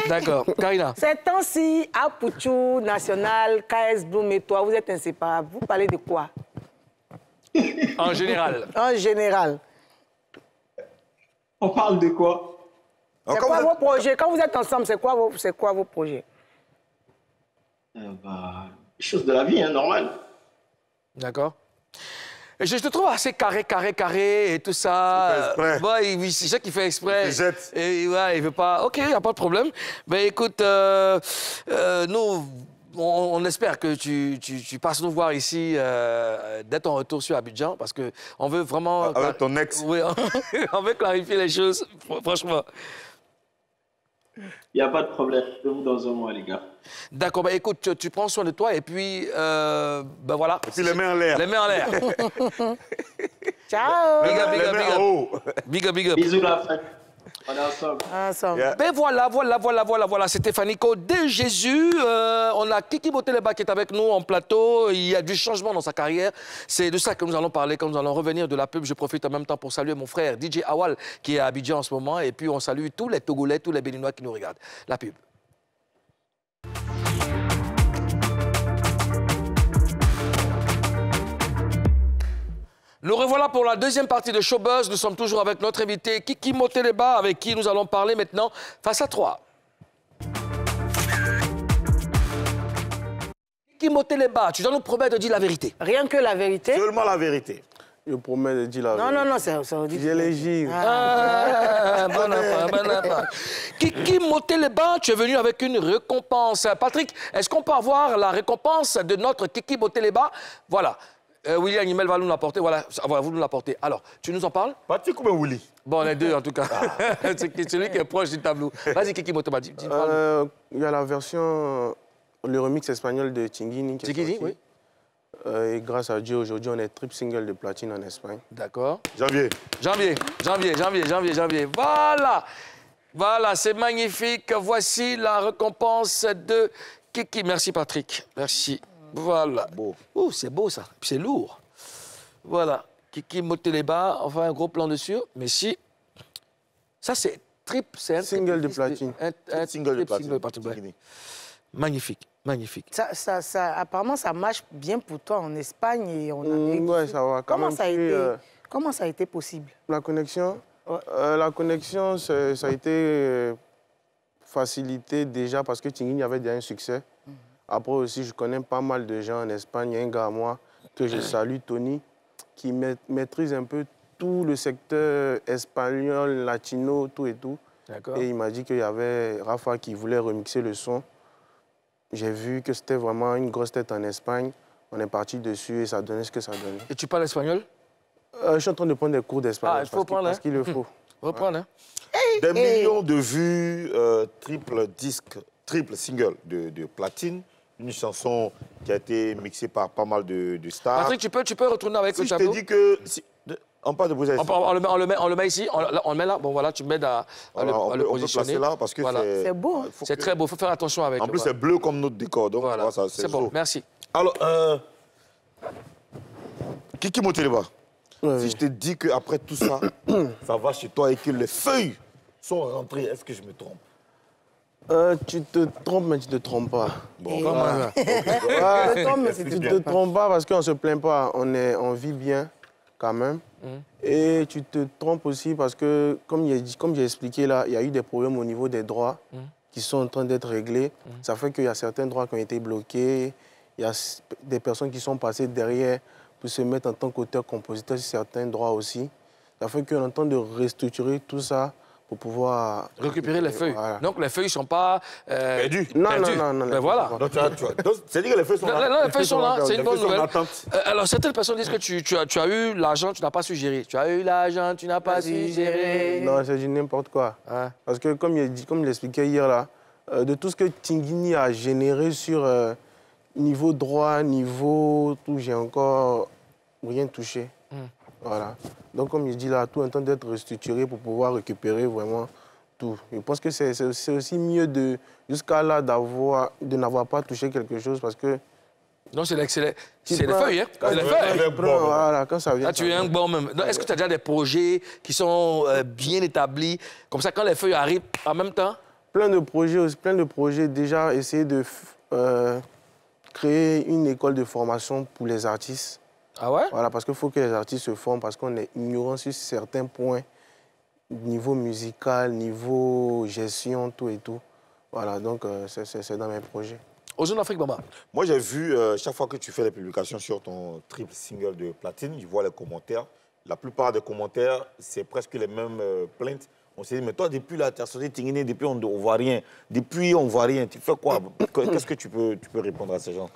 D'accord. Karina. Ces temps-ci, à Pouchou, National, KS Bloom et toi, vous êtes inséparables. Vous parlez de quoi? En général. En général. On parle de quoi? C'est quoi vos projets? Quand vous êtes ensemble, c'est quoi vos projets? Les choses de la vie, hein, normal. D'accord. Je te trouve assez carré et tout ça. Il fait exprès. Ouais, c'est ça qu'il fait exprès. Il jette. Et ouais, il veut pas. OK, il n'y a pas de problème. Ben écoute, nous, on espère que tu passes nous voir ici dès ton retour sur Abidjan, parce qu'on veut vraiment... Avec ton ex. Oui, on veut clarifier les choses, franchement. Il n'y a pas de problème. Je vous dans un mois, les gars. D'accord, ben écoute, tu prends soin de toi et puis, ben voilà. Et puis les mains en l'air. Les mains en l'air. Ciao. Big up, big up, big up. Big up, big up. Bisous la fête. On est ensemble. Ensemble. Ben voilà. C'était Fanico de Jésus. On a Kiki Moteleba qui est avec nous en plateau. Il y a du changement dans sa carrière. C'est de ça que nous allons parler quand nous allons revenir de la pub. Je profite en même temps pour saluer mon frère DJ Awal qui est à Abidjan en ce moment. Et puis on salue tous les Togolais, tous les Béninois qui nous regardent. La pub. Nous revoilà pour la deuxième partie de Showbuzz. Nous sommes toujours avec notre invité Kiki Moteleba, avec qui nous allons parler maintenant face à 3. Kiki Moteleba, tu dois nous promettre de dire la vérité. Rien que la vérité. Seulement la vérité. Je promets de dire la vérité. Non, c'est dit. J'ai les gires. Bon enfant. Kiki Moteleba, tu es venu avec une récompense. Patrick, est-ce qu'on peut avoir la récompense de notre Kiki Moteleba? Voilà. William Animel va nous l'apporter. Voilà, vous nous l'apportez. Alors, tu nous en parles? Patrick ou bien Willy? Bon, les deux, en tout cas. C'est celui qui est proche du tableau. Vas-y, Kiki Moteleba, il y a la version, le remix espagnol de Tingini. Tingini, oui. Et grâce à Dieu, aujourd'hui, on est triple single de platine en Espagne. D'accord. Janvier. Voilà, c'est magnifique. Voici la récompense de Kiki. Merci, Patrick. Merci. Voilà. Beau. Oh, c'est beau, ça. C'est lourd. Voilà. Kiki Moteleba, enfin, un gros plan dessus. Mais si... Ça, c'est c'est un single de platine. Un single de platine. Tingini. Magnifique. Apparemment, ça marche bien pour toi en Espagne et en Amérique. Ouais, ça va. Comment ça a été possible? La connexion, ça a été facilité déjà parce que Tingini avait déjà un succès. Après aussi, je connais pas mal de gens en Espagne. Il y a un gars à moi que je salue, Tony, qui maîtrise un peu tout le secteur espagnol, latino, tout et tout. Et il m'a dit qu'il y avait Rafa qui voulait remixer le son. J'ai vu que c'était vraiment une grosse tête en Espagne. On est parti dessus et ça donnait ce que ça donnait. Et tu parles espagnol? Je suis en train de prendre des cours d'espagnol. Ah, il faut prendre, parce qu'il le faut. Reprendre, hein? Des millions de vues, triple single de platine. Une chanson qui a été mixée par pas mal de stars. Patrick, tu peux retourner avec le tableau? Je t'ai dit que... On parle de Bouzaï. On le met ici, on le met là. Bon, voilà, tu m'aides à le positionner. Là parce que voilà. C'est beau. C'est très beau, il faut faire attention avec. En plus, c'est bleu comme notre décor. Donc, voilà. C'est bon, merci. Alors, Kiki Moteleba, si je te dis qu'après tout ça, ça va chez toi et que les feuilles sont rentrées, est-ce que je me trompe? Tu te trompes, mais tu ne te trompes pas. Bon, comment tu te trompes pas parce qu'on ne se plaint pas. On vit bien, quand même. Et tu te trompes aussi parce que, comme j'ai expliqué là, il y a eu des problèmes au niveau des droits qui sont en train d'être réglés. Ça fait qu'il y a certains droits qui ont été bloqués. Il y a des personnes qui sont passées derrière pour se mettre en tant qu'auteur-compositeur sur certains droits aussi. Ça fait qu'on est en train de restructurer tout ça pour pouvoir... Récupérer les feuilles. Voilà. Donc les feuilles ne sont pas... perdues. Non. Mais voilà. C'est-à-dire que les feuilles sont là. Non, les feuilles sont là, c'est une bonne nouvelle. Alors certaines personnes disent que tu as eu l'argent, tu n'as pas su gérer. Tu as eu l'argent, tu n'as pas su gérer. Non, c'est n'importe quoi. Parce que comme il l'expliquait hier là, de tout ce que Tingini a généré sur niveau droit, niveau tout, j'ai encore rien touché. Voilà. Donc, comme il dit là, tout est en train d'être restructuré pour pouvoir récupérer vraiment tout. Je pense que c'est aussi mieux jusqu'à là de n'avoir pas touché quelque chose parce que... Non, c'est les feuilles, hein? C'est les feuilles. Voilà, quand ça vient... Là, tu es un bon même. Est-ce que tu as déjà des projets qui sont bien établis? Comme ça, quand les feuilles arrivent en même temps? Plein de projets. Déjà, essayer de créer une école de formation pour les artistes. Ah ouais? Voilà, parce qu'il faut que les artistes se forment, parce qu'on est ignorant sur certains points, niveau musical, niveau gestion, tout et tout. Voilà, donc c'est dans mes projets. Aux Jeux d'Afrique, Baba? Moi, j'ai vu, chaque fois que tu fais des publications sur ton triple single de platine, je vois les commentaires. La plupart des commentaires, c'est presque les mêmes plaintes. On s'est dit, mais toi, depuis là, tu as sorti Tingini, depuis on ne voit rien. Depuis, on ne voit rien. Tu fais quoi? Qu'est-ce que tu peux répondre à ces gens?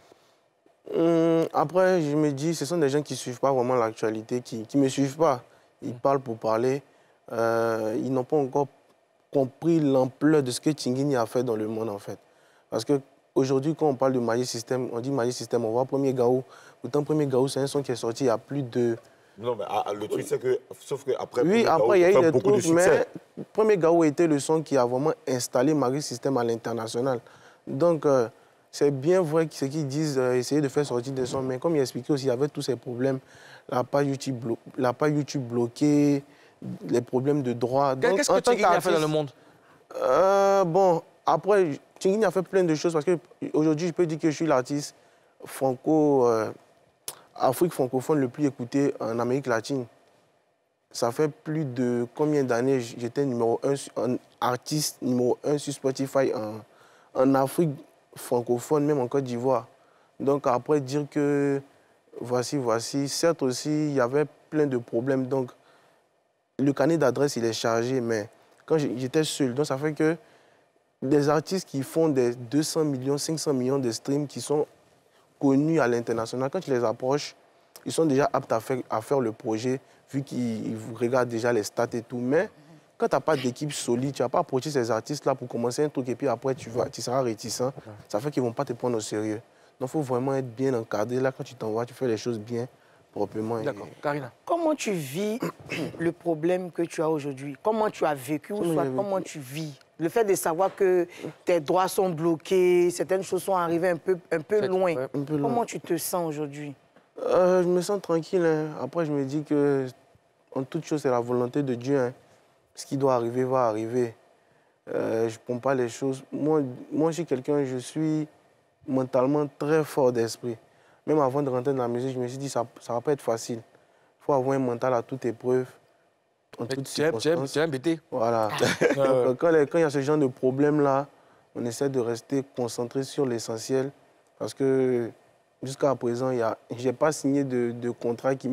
Après, je me dis, ce sont des gens qui ne suivent pas vraiment l'actualité, qui ne me suivent pas. Ils parlent pour parler. Ils n'ont pas encore compris l'ampleur de ce que Tingini a fait dans le monde, en fait. Parce qu'aujourd'hui, quand on parle de Magic System, on dit Magic System, on voit Premier Gaou. Pourtant, Premier Gaou, c'est un son qui est sorti il y a plus de... Non, mais le truc, c'est que... Sauf qu'après... Oui, après, il y a eu des trucs, mais Premier Gaou était le son qui a vraiment installé Magic System à l'international. Donc... c'est bien vrai ce qu'ils disent, essayer de faire sortir des sons, mais comme il expliquait aussi, il y avait tous ces problèmes, la page YouTube bloquée, les problèmes de droit. Qu'est-ce que Tingini a fait dans le monde? Bon, après, Tingini a fait plein de choses, parce qu'aujourd'hui, je peux dire que je suis l'artiste Afrique francophone le plus écouté en Amérique latine. Ça fait plus de combien d'années j'étais artiste numéro 1 sur Spotify en Afrique francophone, même en Côte d'Ivoire. Donc après dire que voici, certes aussi, il y avait plein de problèmes. Donc, le carnet d'adresse, il est chargé, mais quand j'étais seul, donc ça fait que des artistes qui font des 200 millions, 500 millions de streams qui sont connus à l'international, quand tu les approches, ils sont déjà aptes à faire le projet, vu qu'ils regardent déjà les stats et tout. Mais quand tu n'as pas d'équipe solide, tu ne vas pas approcher ces artistes-là pour commencer un truc et puis après, tu seras réticent. Ça fait qu'ils ne vont pas te prendre au sérieux. Donc, il faut vraiment être bien encadré. Là, quand tu t'envoies, tu fais les choses bien, proprement. D'accord. Karina. Comment tu vis le problème que tu as aujourd'hui? Comment tu as vécu ou soit comment tu vis? Le fait de savoir que tes droits sont bloqués, certaines choses sont arrivées un peu loin. Comment tu te sens aujourd'hui? Je me sens tranquille. Hein. Après, je me dis que en toute chose, c'est la volonté de Dieu. Hein. Ce qui doit arriver va arriver. Je ne prends pas les choses. Moi, je suis quelqu'un, je suis mentalement très fort d'esprit. Même avant de rentrer dans la musique, je me suis dit, ça ne va pas être facile. Il faut avoir un mental à toute épreuve. En toute circonstance. Tu es embêté. Voilà. Donc, quand il y a ce genre de problème-là, on essaie de rester concentré sur l'essentiel. Parce que jusqu'à présent, je n'ai pas signé de contrat qui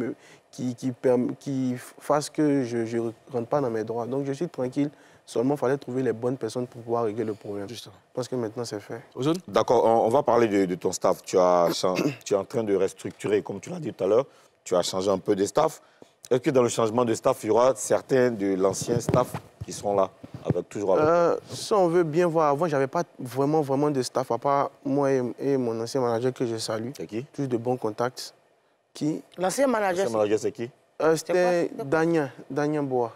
fasse que je ne rentre pas dans mes droits. Donc je suis tranquille. Seulement, il fallait trouver les bonnes personnes pour pouvoir régler le problème. Justement. Je pense que maintenant, c'est fait. D'accord, on va parler de ton staff. Tu es en train de restructurer, comme tu l'as dit tout à l'heure. Tu as changé un peu de staff. Est-ce que dans le changement de staff, il y aura certains de l'ancien staff qui seront là, toujours avec Si on veut bien voir, avant, je n'avais pas vraiment de staff, à part moi et mon ancien manager que je salue. C'est qui? Toujours de bons contacts. Qui? L'ancien manager, c'est qui? C'était Daniel Bois.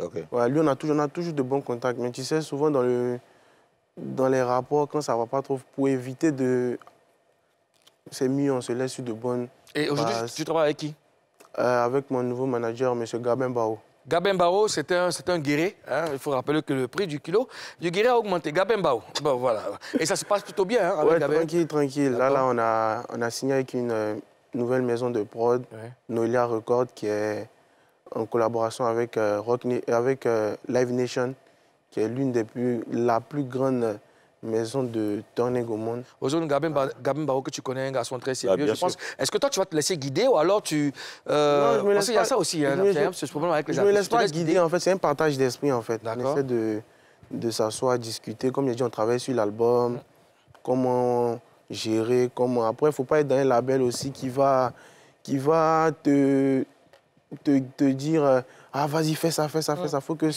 Okay. Ouais, lui, on a toujours de bons contacts. Mais tu sais, souvent dans les rapports, quand ça ne va pas trop, pour éviter de... C'est mieux, on se laisse sur de bonnes... Et aujourd'hui, tu travailles avec qui? Avec mon nouveau manager, M. Gabin Bao. Gabin Bao, c'est un guéret. Hein. Il faut rappeler que le prix du kilo du guéret a augmenté. Gabin Bao. Bon, voilà. Et ça se passe plutôt bien hein, avec ouais, Gabin. Tranquille. Là, on a signé avec une nouvelle maison de prod, Noelia Record, qui est en collaboration avec Live Nation, qui est la plus grande maison de turning au monde. Aujourd'hui, Gabin Bao, que tu connais, un garçon très sérieux, je pense. Est-ce que toi, tu vas te laisser guider ou alors tu... Non, je me laisse parce qu'il y a ça aussi, hein, ce problème avec les artistes. Je ne me laisse pas guider, en fait. C'est un partage d'esprit, en fait. On essaie de s'asseoir, discuter. Comme j'ai dit, on travaille sur l'album, comment gérer, comment... Après, il ne faut pas être dans un label aussi qui va te dire « Ah, vas-y, fais ça, fais ça, fais ça ». Il faut que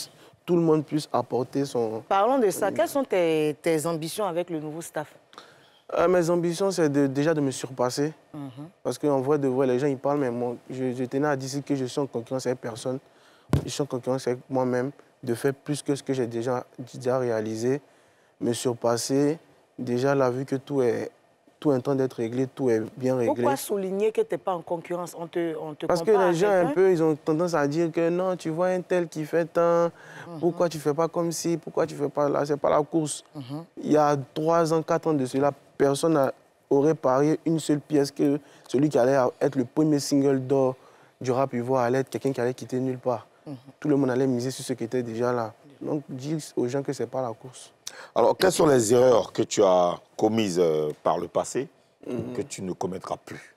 tout le monde puisse apporter son... Parlons de ça. Quelles sont tes ambitions avec le nouveau staff? Mes ambitions, c'est déjà de me surpasser. Parce qu'en vrai de vrai, les gens, ils parlent, mais moi, je tenais à dire que je suis en concurrence avec personne. Je suis en concurrence avec moi-même, de faire plus que ce que j'ai déjà réalisé. Me surpasser, déjà, là, vu que tout est en train d'être réglé, tout est bien réglé. Pourquoi souligner que tu n'es pas en concurrence? On te Parce que les gens, un peu, ils ont tendance à dire que non, tu vois un tel qui fait tant, pourquoi tu ne fais pas comme ci, pourquoi tu ne fais pas là, c'est pas la course. Il y a 3 ans, 4 ans de cela, personne n'aurait parié une seule pièce que celui qui allait être le premier single d'or du rap ivoire allait être quelqu'un qui allait quitter nulle part. Tout le monde allait miser sur ce qui était déjà là. Donc, dis aux gens que ce n'est pas la course. Alors, quelles sont les erreurs que tu as commises par le passé que tu ne commettras plus?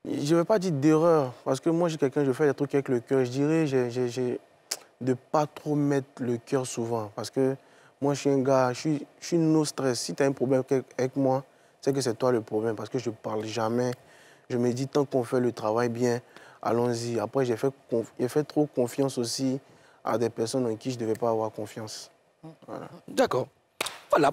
Je ne vais pas dire d'erreur, parce que moi, je suis quelqu'un, je fais des trucs avec le cœur. Je dirais de ne pas trop mettre le cœur souvent, parce que moi, je suis un gars, je suis no stress. Si tu as un problème avec moi, c'est que c'est toi le problème, parce que je ne parle jamais. Je me dis, tant qu'on fait le travail bien, allons-y. Après, j'ai fait trop confiance aussi à des personnes en qui je ne devais pas avoir confiance. Voilà. D'accord. Voilà.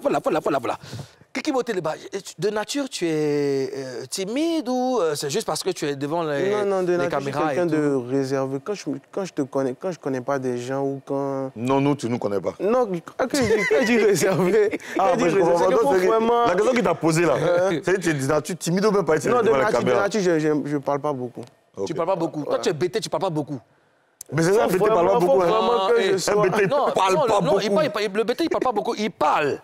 Kiki Moteleba, de nature, tu es timide ou c'est juste parce que tu es devant les caméras? Non, de nature, je suis quelqu'un de réservé. Quand je te connais, quand je ne connais pas des gens ou quand... Non, tu ne nous connais pas. Non, quand je dis réservé... La question qu'il t'a posée là, c'est tu es de nature timide ou même pas? Non, de nature, je ne parle pas beaucoup. Tu ne parles pas beaucoup. Toi, tu es bêté, tu ne parles pas beaucoup. Mais c'est ça, le BT ne parle pas beaucoup. Le BT ne parle pas beaucoup. Le BT, il ne parle pas beaucoup. Il parle.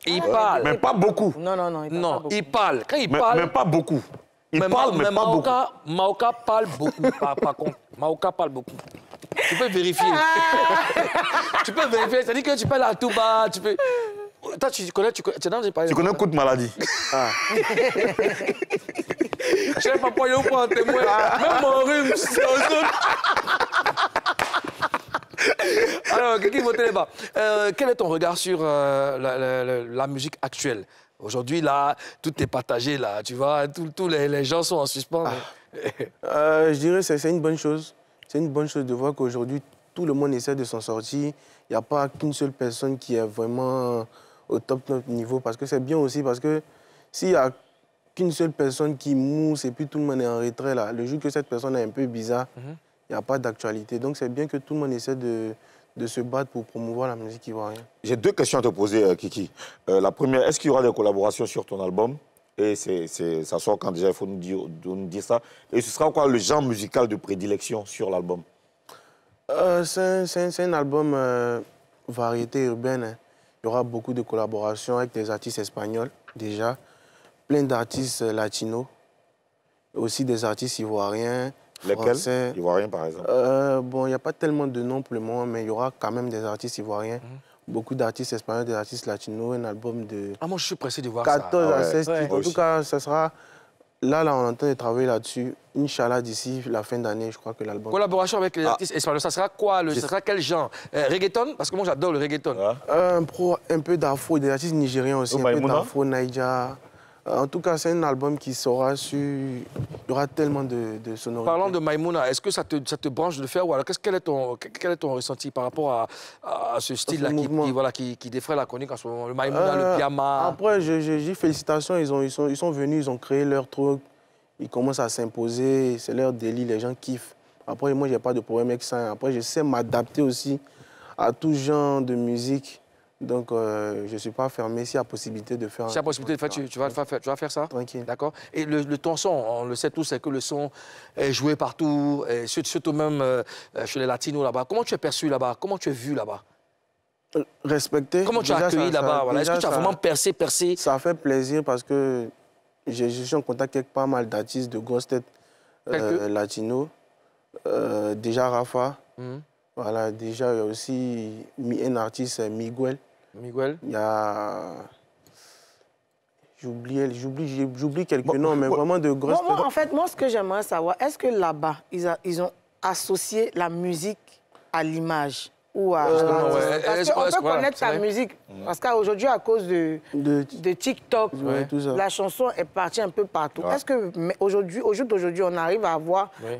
Il parle. Mais pas beaucoup. Non, il parle. Quand il parle... Mais pas beaucoup. Il parle, mais pas beaucoup. Maoka parle beaucoup, par contre. Maoka parle beaucoup. Tu peux vérifier. Tu peux vérifier. C'est-à-dire que tu peux aller à tout bas, tu peux... Toi, tu connais Coup de maladie. Ah. Je sais pas pourquoi pour un témoin. Même mon rhume, c'est Alors, Kiki Moteleba, quel est ton regard sur la musique actuelle? Aujourd'hui, là, tout est partagé, là, tu vois, tous les gens sont en suspens. Je dirais que c'est une bonne chose. C'est une bonne chose de voir qu'aujourd'hui, tout le monde essaie de s'en sortir. Il n'y a pas qu'une seule personne qui est vraiment au top niveau. Parce que c'est bien aussi, parce que s'il n'y a qu'une seule personne qui mousse et puis tout le monde est en retrait, là, le jour que cette personne est un peu bizarre, il n'y a pas d'actualité. Donc c'est bien que tout le monde essaie de se battre pour promouvoir la musique ivoirienne. J'ai 2 questions à te poser, Kiki. La première, est-ce qu'il y aura des collaborations sur ton album? Et ça sort quand déjà, il faut nous dire ça. Et ce sera quoi le genre musical de prédilection sur l'album? C'est un album variété urbaine. Hein. Il y aura beaucoup de collaborations avec des artistes espagnols, déjà. Plein d'artistes latinos. Aussi des artistes ivoiriens. Lesquels? Français. Ivoiriens, par exemple? Bon, il n'y a pas tellement de noms pour le moment, mais il y aura quand même des artistes ivoiriens. Beaucoup d'artistes espagnols, des artistes latinos, un album de... Ah, moi, je suis pressé de voir 14 ça. à 16 titres. En tout cas, ça sera... Là, on est en train de travailler là-dessus. Inch'Allah, d'ici la fin d'année, je crois que l'album... Collaboration avec les artistes espagnols, ça sera quoi? Ça sera quel genre? Reggaeton? Parce que moi, j'adore le reggaeton. Un peu d'afro, des artistes nigériens aussi, un peu d'afro, Naija. En tout cas, c'est un album qui sera sur... Il y aura tellement de sonorités. Parlant de Maïmouna, est-ce que ça te branche de le faire ou alors quel est ton ressenti par rapport à ce style-là qui défraie la chronique en ce moment? Le Maïmouna, le pyjama. Après, je dis félicitations, ils sont venus, ils ont créé leur truc, ils commencent à s'imposer, c'est leur délit, les gens kiffent. Après, moi, j'ai pas de problème avec ça. Après, je sais m'adapter aussi à tout genre de musique. Donc, je ne suis pas fermé. S'il y a possibilité de faire... S'il y a possibilité de faire, tu vas faire ça? Tranquille. D'accord. Et ton son, on le sait tous, c'est que le son est joué partout, et surtout même chez les Latinos là-bas. Comment tu es perçu là-bas? Comment tu es vu là-bas? Respecté. Comment tu as accueilli là-bas? Voilà. Est-ce que tu as vraiment percé? Ça fait plaisir parce que je suis en contact avec pas mal d'artistes de grosses têtes latinos. Déjà Rafa. Voilà, déjà, il y a aussi un artiste, Miguel. Miguel. Il y a... J'oublie quelques noms, mais vraiment de grosses... En fait, moi, ce que j'aimerais savoir, est-ce que là-bas, ils ont associé la musique à l'image ou à... Parce qu'on peut connaître ta musique. Parce qu'aujourd'hui, à cause de TikTok, la chanson est partie un peu partout. Est-ce qu'aujourd'hui, au jour d'aujourd'hui, on arrive à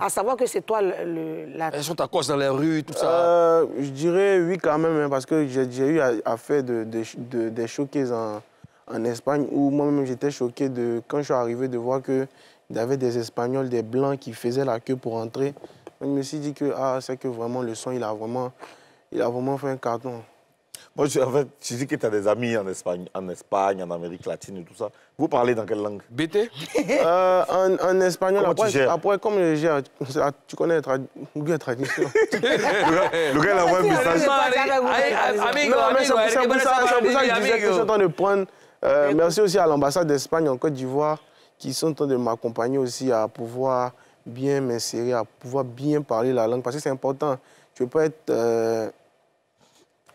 savoir que c'est toi Elles sont à cause dans les rues, tout ça? Je dirais oui quand même, hein, parce que j'ai eu à faire des showcases en Espagne où moi-même j'étais choqué quand je suis arrivé de voir qu'il y avait des Espagnols, des Blancs qui faisaient la queue pour entrer. Je me suis dit que c'est que vraiment le son, il a vraiment fait un carton. Moi, en fait, tu dis que tu as des amis en Espagne, en Amérique latine et tout ça. Vous parlez dans quelle langue? BT? En espagnol. Après, comme je gère, tu connais la tradition. Le gars, il envoie un message. C'est pour ça que je disais que je suis en train de prendre... Merci aussi à l'ambassade d'Espagne en Côte d'Ivoire qui sont en train de m'accompagner aussi à pouvoir bien m'insérer, à pouvoir bien parler la langue. Parce que c'est important. Tu ne peux pas être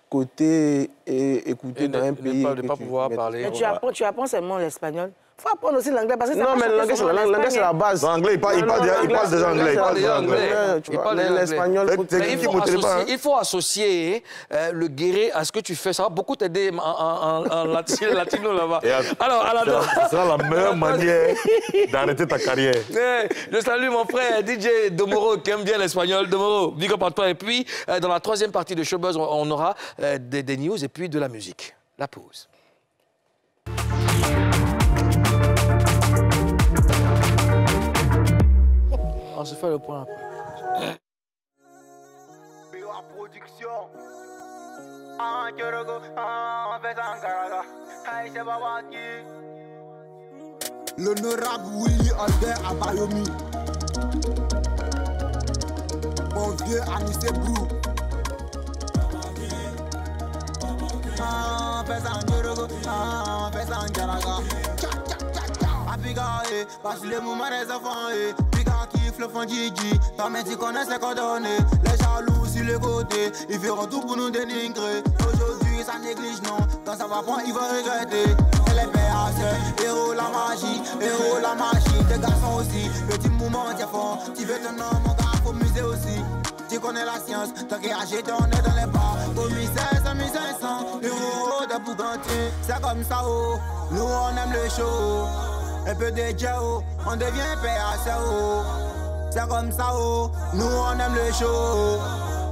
côté et écouter dans un pays. Ne pas pouvoir parler. Mais tu apprends seulement l'espagnol. Il faut apprendre aussi l'anglais. Non, mais l'anglais, c'est la base. L'anglais, il parle déjà anglais. L'espagnol, il faut associer le guéré à ce que tu fais. Ça va beaucoup t'aider en latino là-bas. Alors, ce sera la meilleure manière d'arrêter ta carrière. Je salue mon frère DJ Domoro qui aime bien l'espagnol. Domoro, big up à toi. Et puis, dans la troisième partie de Showbuzz, on aura des news et puis de la musique. La pause. On se fait le point après. L'honorable Willy Albert Abayomi. Mon vieux Anissé Brou. Parce que les moments des enfants, Pika kiffe le fond Gigi. Ta mère tu connais ses coordonnées. Les jaloux sur le côté, ils feront tout pour nous dénigrer. Aujourd'hui ça néglige, non. Quand ça va prendre, il va regretter. Et les PAC, héros la magie, tes garçons aussi. Petit mouvement, tiens fort, tu veux ton nom, mon gars, faut muser aussi. Tu connais la science, tant qu'il y a jeté, on est dans les bars. Commissaire, 5500, héros de Bougantier. C'est comme ça, oh, nous on aime le show. Un peu de Diao, on devient PAC, oh. C'est comme ça, oh, nous on aime le show.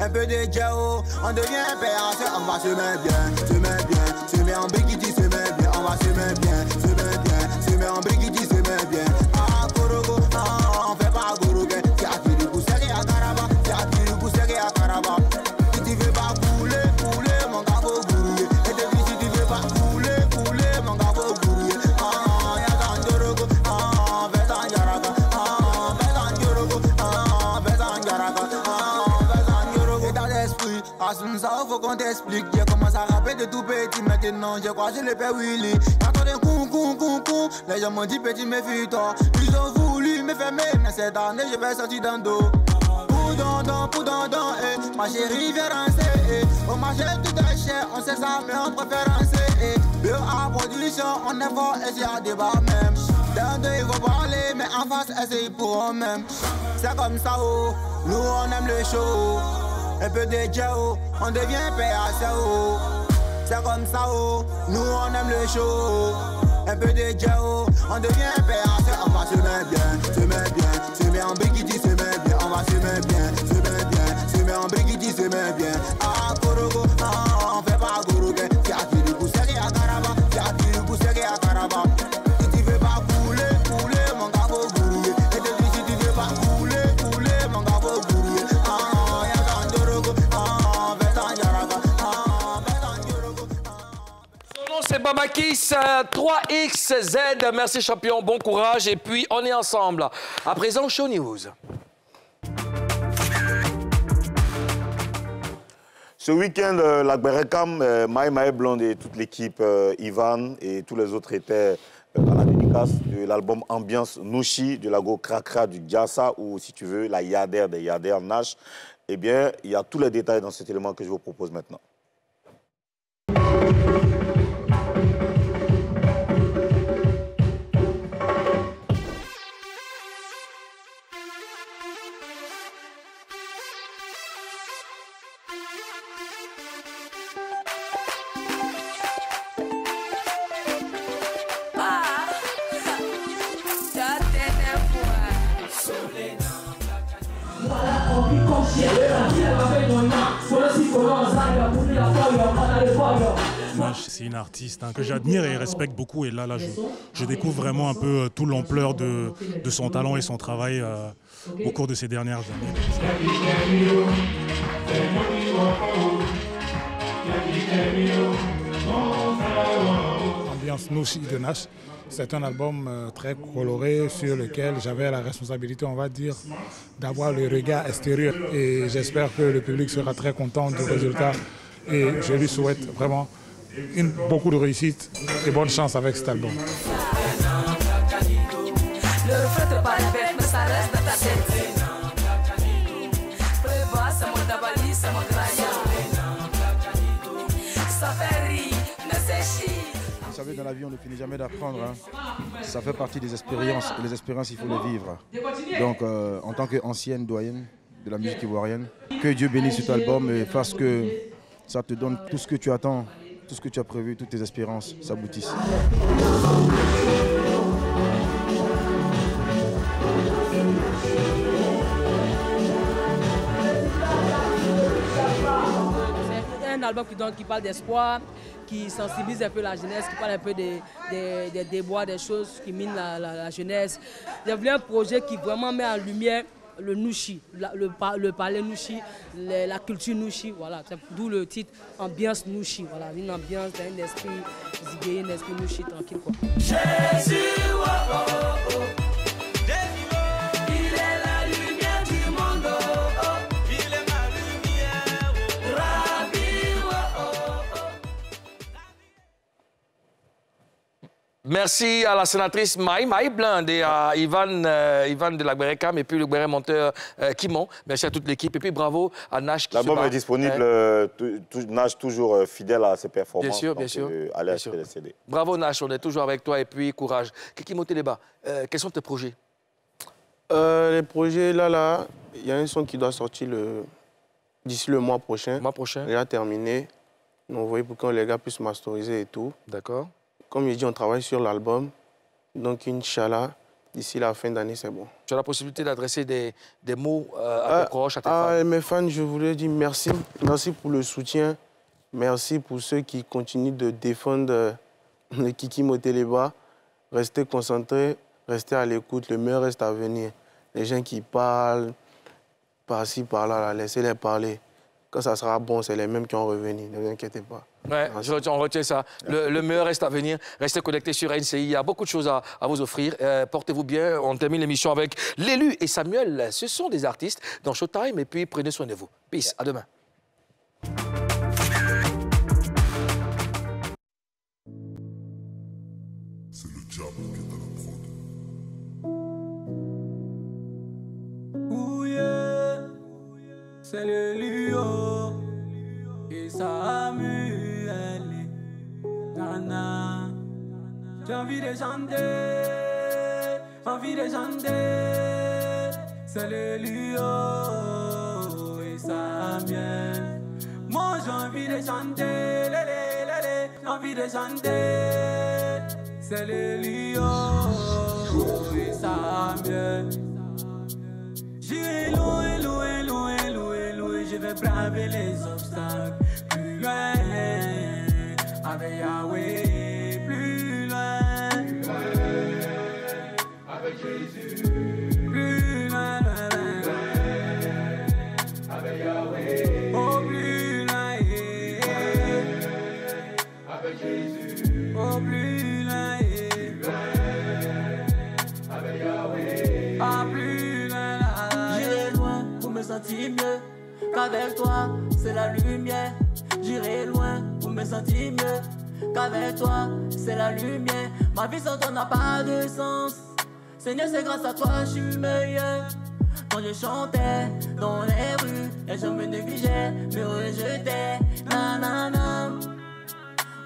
Un peu de Diao, on devient PAC. On va se mettre bien, se met en bikini, se met bien. On va se mettre bien, se met en bikini, se met bien. Ah, Korogo, ah, on fait pas Gorogue. Qui a tiré le poussé à Karaba, qui a tiré le poussé à Karaba. Si tu veux pas couler, mon gars, faut gourouiller. Et depuis, si tu veux pas couler, mon gars, faut gourouiller. Ah, y'a tant de rogo, ah, fais tant yaraga, ah, fais tant de rogo, ah, fais tant yaraga, ah, fais tant de rogo. État d'esprit, assume ça, faut qu'on t'explique. J'ai commencé à rapper de tout petit, maintenant j'ai croisé le père Willy. J'entendais con, les gens m'ont dit petit, méfie-toi. Ils ont voulu me fermer, mais cette année je vais sortir d'un dos. Poudandon, ma chérie viens rancer, au marché tout est cher, on sait ça, mais on préfère rancer, Bio à production, on est fort et c'est à débat même. D'un deux ils vont parler, mais en face, essaye pour eux-mêmes. C'est comme ça, oh, nous on aime le show. Un peu de Diao, on devient PAC, oh. C'est comme ça, oh, nous on aime le show. Un peu de Diao, on devient PAC. On va se mettre bien, se met en bikini, se met bien. On va se mettre bien, se met en bikini, se met bien. Ah, Korogo, ah, on fait pas Gorogue. Qui a tiré le poussé à Karaba, qui a tiré le poussé à Karaba. Si tu veux pas couler, mon gars, faut gourouiller. Et depuis, si tu veux pas couler, mon gars, faut gourouiller. Ah, y'a tant de rogo, ah, fais tant yaraga, ah, fais tant de rogo. Son nom c'est Bamakis 3XZ. Merci champion, bon courage. Et puis on est ensemble. À présent, Show News. Ce week-end, la Berekam, Maï Blonde et toute l'équipe, Ivan et tous les autres étaient à la dédicace de l'album Ambiance Nouchi, de l'Ago Krakra, du Diassa ou si tu veux, la Yader des Yader Nash. Eh bien, il y a tous les détails dans cet élément que je vous propose maintenant. C'est une artiste que j'admire et respecte beaucoup. Et là je découvre vraiment un peu toute l'ampleur de son talent et son travail au cours de ces dernières années. Ambiance Nouchi de Nash, c'est un album très coloré sur lequel j'avais la responsabilité, on va dire, d'avoir le regard extérieur. Et j'espère que le public sera très content du résultat. Et je lui souhaite vraiment beaucoup de réussite et bonne chance avec cet album. Vous savez, dans la vie, on ne finit jamais d'apprendre. Ça fait partie des expériences. Et les expériences, il faut les vivre. Donc, en tant qu'ancienne doyenne de la musique ivoirienne, que Dieu bénisse cet album et fasse que ça te donne tout ce que tu attends, tout ce que tu as prévu, toutes tes espérances s'aboutissent. C'est un album qui parle d'espoir, qui sensibilise un peu la jeunesse, qui parle un peu des déboires, des choses qui minent la jeunesse. J'ai voulu un projet qui vraiment met en lumière le Nouchi, le palais Nouchi, la culture Nouchi, voilà, d'où le titre Ambiance Nouchi, voilà, une ambiance, un esprit zigué, un esprit Nouchi tranquille quoi. Jésus, oh, oh, oh. Il est la lumière du monde, oh, oh. Il est ma lumière, Rabbi, oh, oh, oh. Merci à la sénatrice Maï Blinde et à Ivan de la Bérécam et puis le Béré monteur Kimon. Merci à toute l'équipe et puis bravo à Nash qui l'album est disponible, Nash toujours fidèle à ses performances. Bien sûr, bien sûr. Allez acheter les CD. Bravo Nash, on est toujours avec toi et puis courage. Kiki Moteleba, quels sont tes projets? Les projets, là, il y a un son qui doit sortir d'ici le mois prochain. Il a terminé. On voyait pour que les gars puissent masteriser et tout. D'accord. Comme je dis, on travaille sur l'album. Donc, Inch'Allah, d'ici la fin d'année, c'est bon. Tu as la possibilité d'adresser des mots à tes proches, à tes fans? Mes fans, je voulais dire merci. Merci pour le soutien. Merci pour ceux qui continuent de défendre le Kiki Moteleba. Restez concentrés, restez à l'écoute. Le meilleur reste à venir. Les gens qui parlent par-ci, par-là, laissez-les parler. Quand ça sera bon, c'est les mêmes qui vont revenir. Ne vous inquiétez pas. Ouais, on retient ça. Le meilleur reste à venir. Restez connectés sur NCI. Il y a beaucoup de choses à vous offrir. Portez-vous bien. On termine l'émission avec L'élu et Samuel. Ce sont des artistes dans Showtime. Et puis, prenez soin de vous. Peace. À demain. C'est le diable qui est à la prod. C'est le lion et Samuel. Nana, j'ai envie de chanter, C'est le lion et Samuel. Moi j'ai envie de chanter, j'ai envie de chanter. C'est le lion et Samuel. J'irai loin, loin, loin, loin, loin. Je vais braver les obstacles. Plus loin, avec Yahweh. Plus loin, avec Jésus. Plus loin, avec Yahweh. Oh, plus loin, avec Jésus. Oh, plus loin, avec Yahweh. Ah, plus loin. J'irai loin pour me sentir mieux. Qu'avec toi, c'est la lumière. J'irai loin pour me sentir mieux. Qu'avec toi, c'est la lumière. Ma vie sans toi n'a pas de sens. Seigneur, c'est grâce à toi, je suis meilleur. Quand je chantais dans les rues, les gens me négligeaient, me rejetaient. Nanana,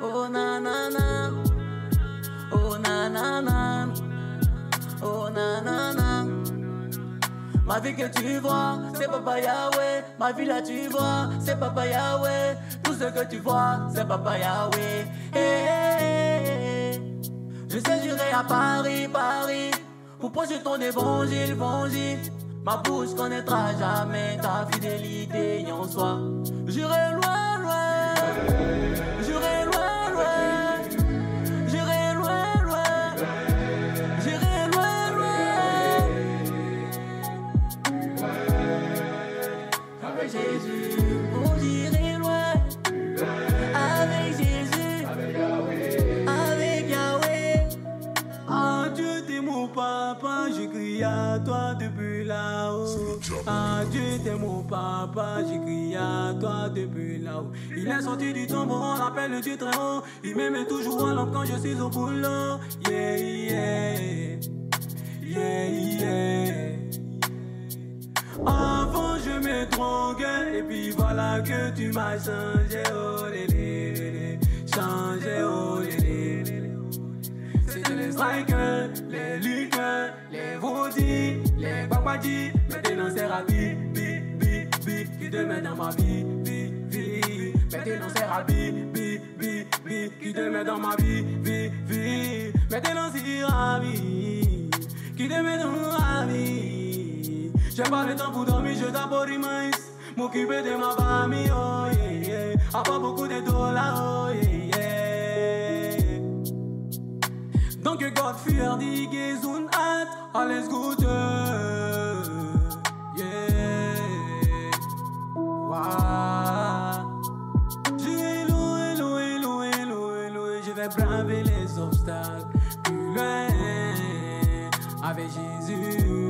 oh nanana, oh nanana, oh nanana. Ma vie que tu vois, c'est Papa Yahweh. Ma vie là tu vois, c'est Papa Yahweh. Tout ce que tu vois, c'est Papa Yahweh. Hey, hey, hey. Je sais, j'irai à Paris, Paris, pour prêcher ton évangile, évangile. Ma bouche connaîtra jamais ta fidélité en soi. J'irai loin, loin. J'irai loin, loin. J'irai loin, loin. J'irai loin, loin. Avec Jésus, on j'irai loin. Avec Jésus, avec Yahweh. Ah, Dieu t'es mon papa, je crie à toi depuis là-haut. Ah, Dieu t'es mon papa, je crie à toi depuis là-haut. Il est sorti du tombeau, on l'appelle le Dieu très haut. Il m'aimait toujours en l'homme quand je suis au boulot. Yeah, yeah, yeah, yeah. Avant je me droguais et puis voilà que tu m'as changé, oh lélé, lélé. Changé, oh lélé, lélé. C'était les strikers, les liqueurs, les vaudis, les babadis. Maintenant c'est Rabi, bi, bi, bi, qui te met dans ma vie, vie, vie. Maintenant c'est Rabi, bi, bi, bi, qui te met dans ma vie, vie, vie. Maintenant c'est Rabi, qui te met dans ma vie. J'ai pas le temps pour dormir, je t'apporte maïs. M'occuper de ma famille, oh yeah, yeah. A pas beaucoup de dollars, oh yeah, yeah. Donc God fear die gesund hat, alles Gute, yeah. Wow. J'irai loin, loin, loin, loin, loin. Je vais braver les obstacles. Plus loin, avec Jésus.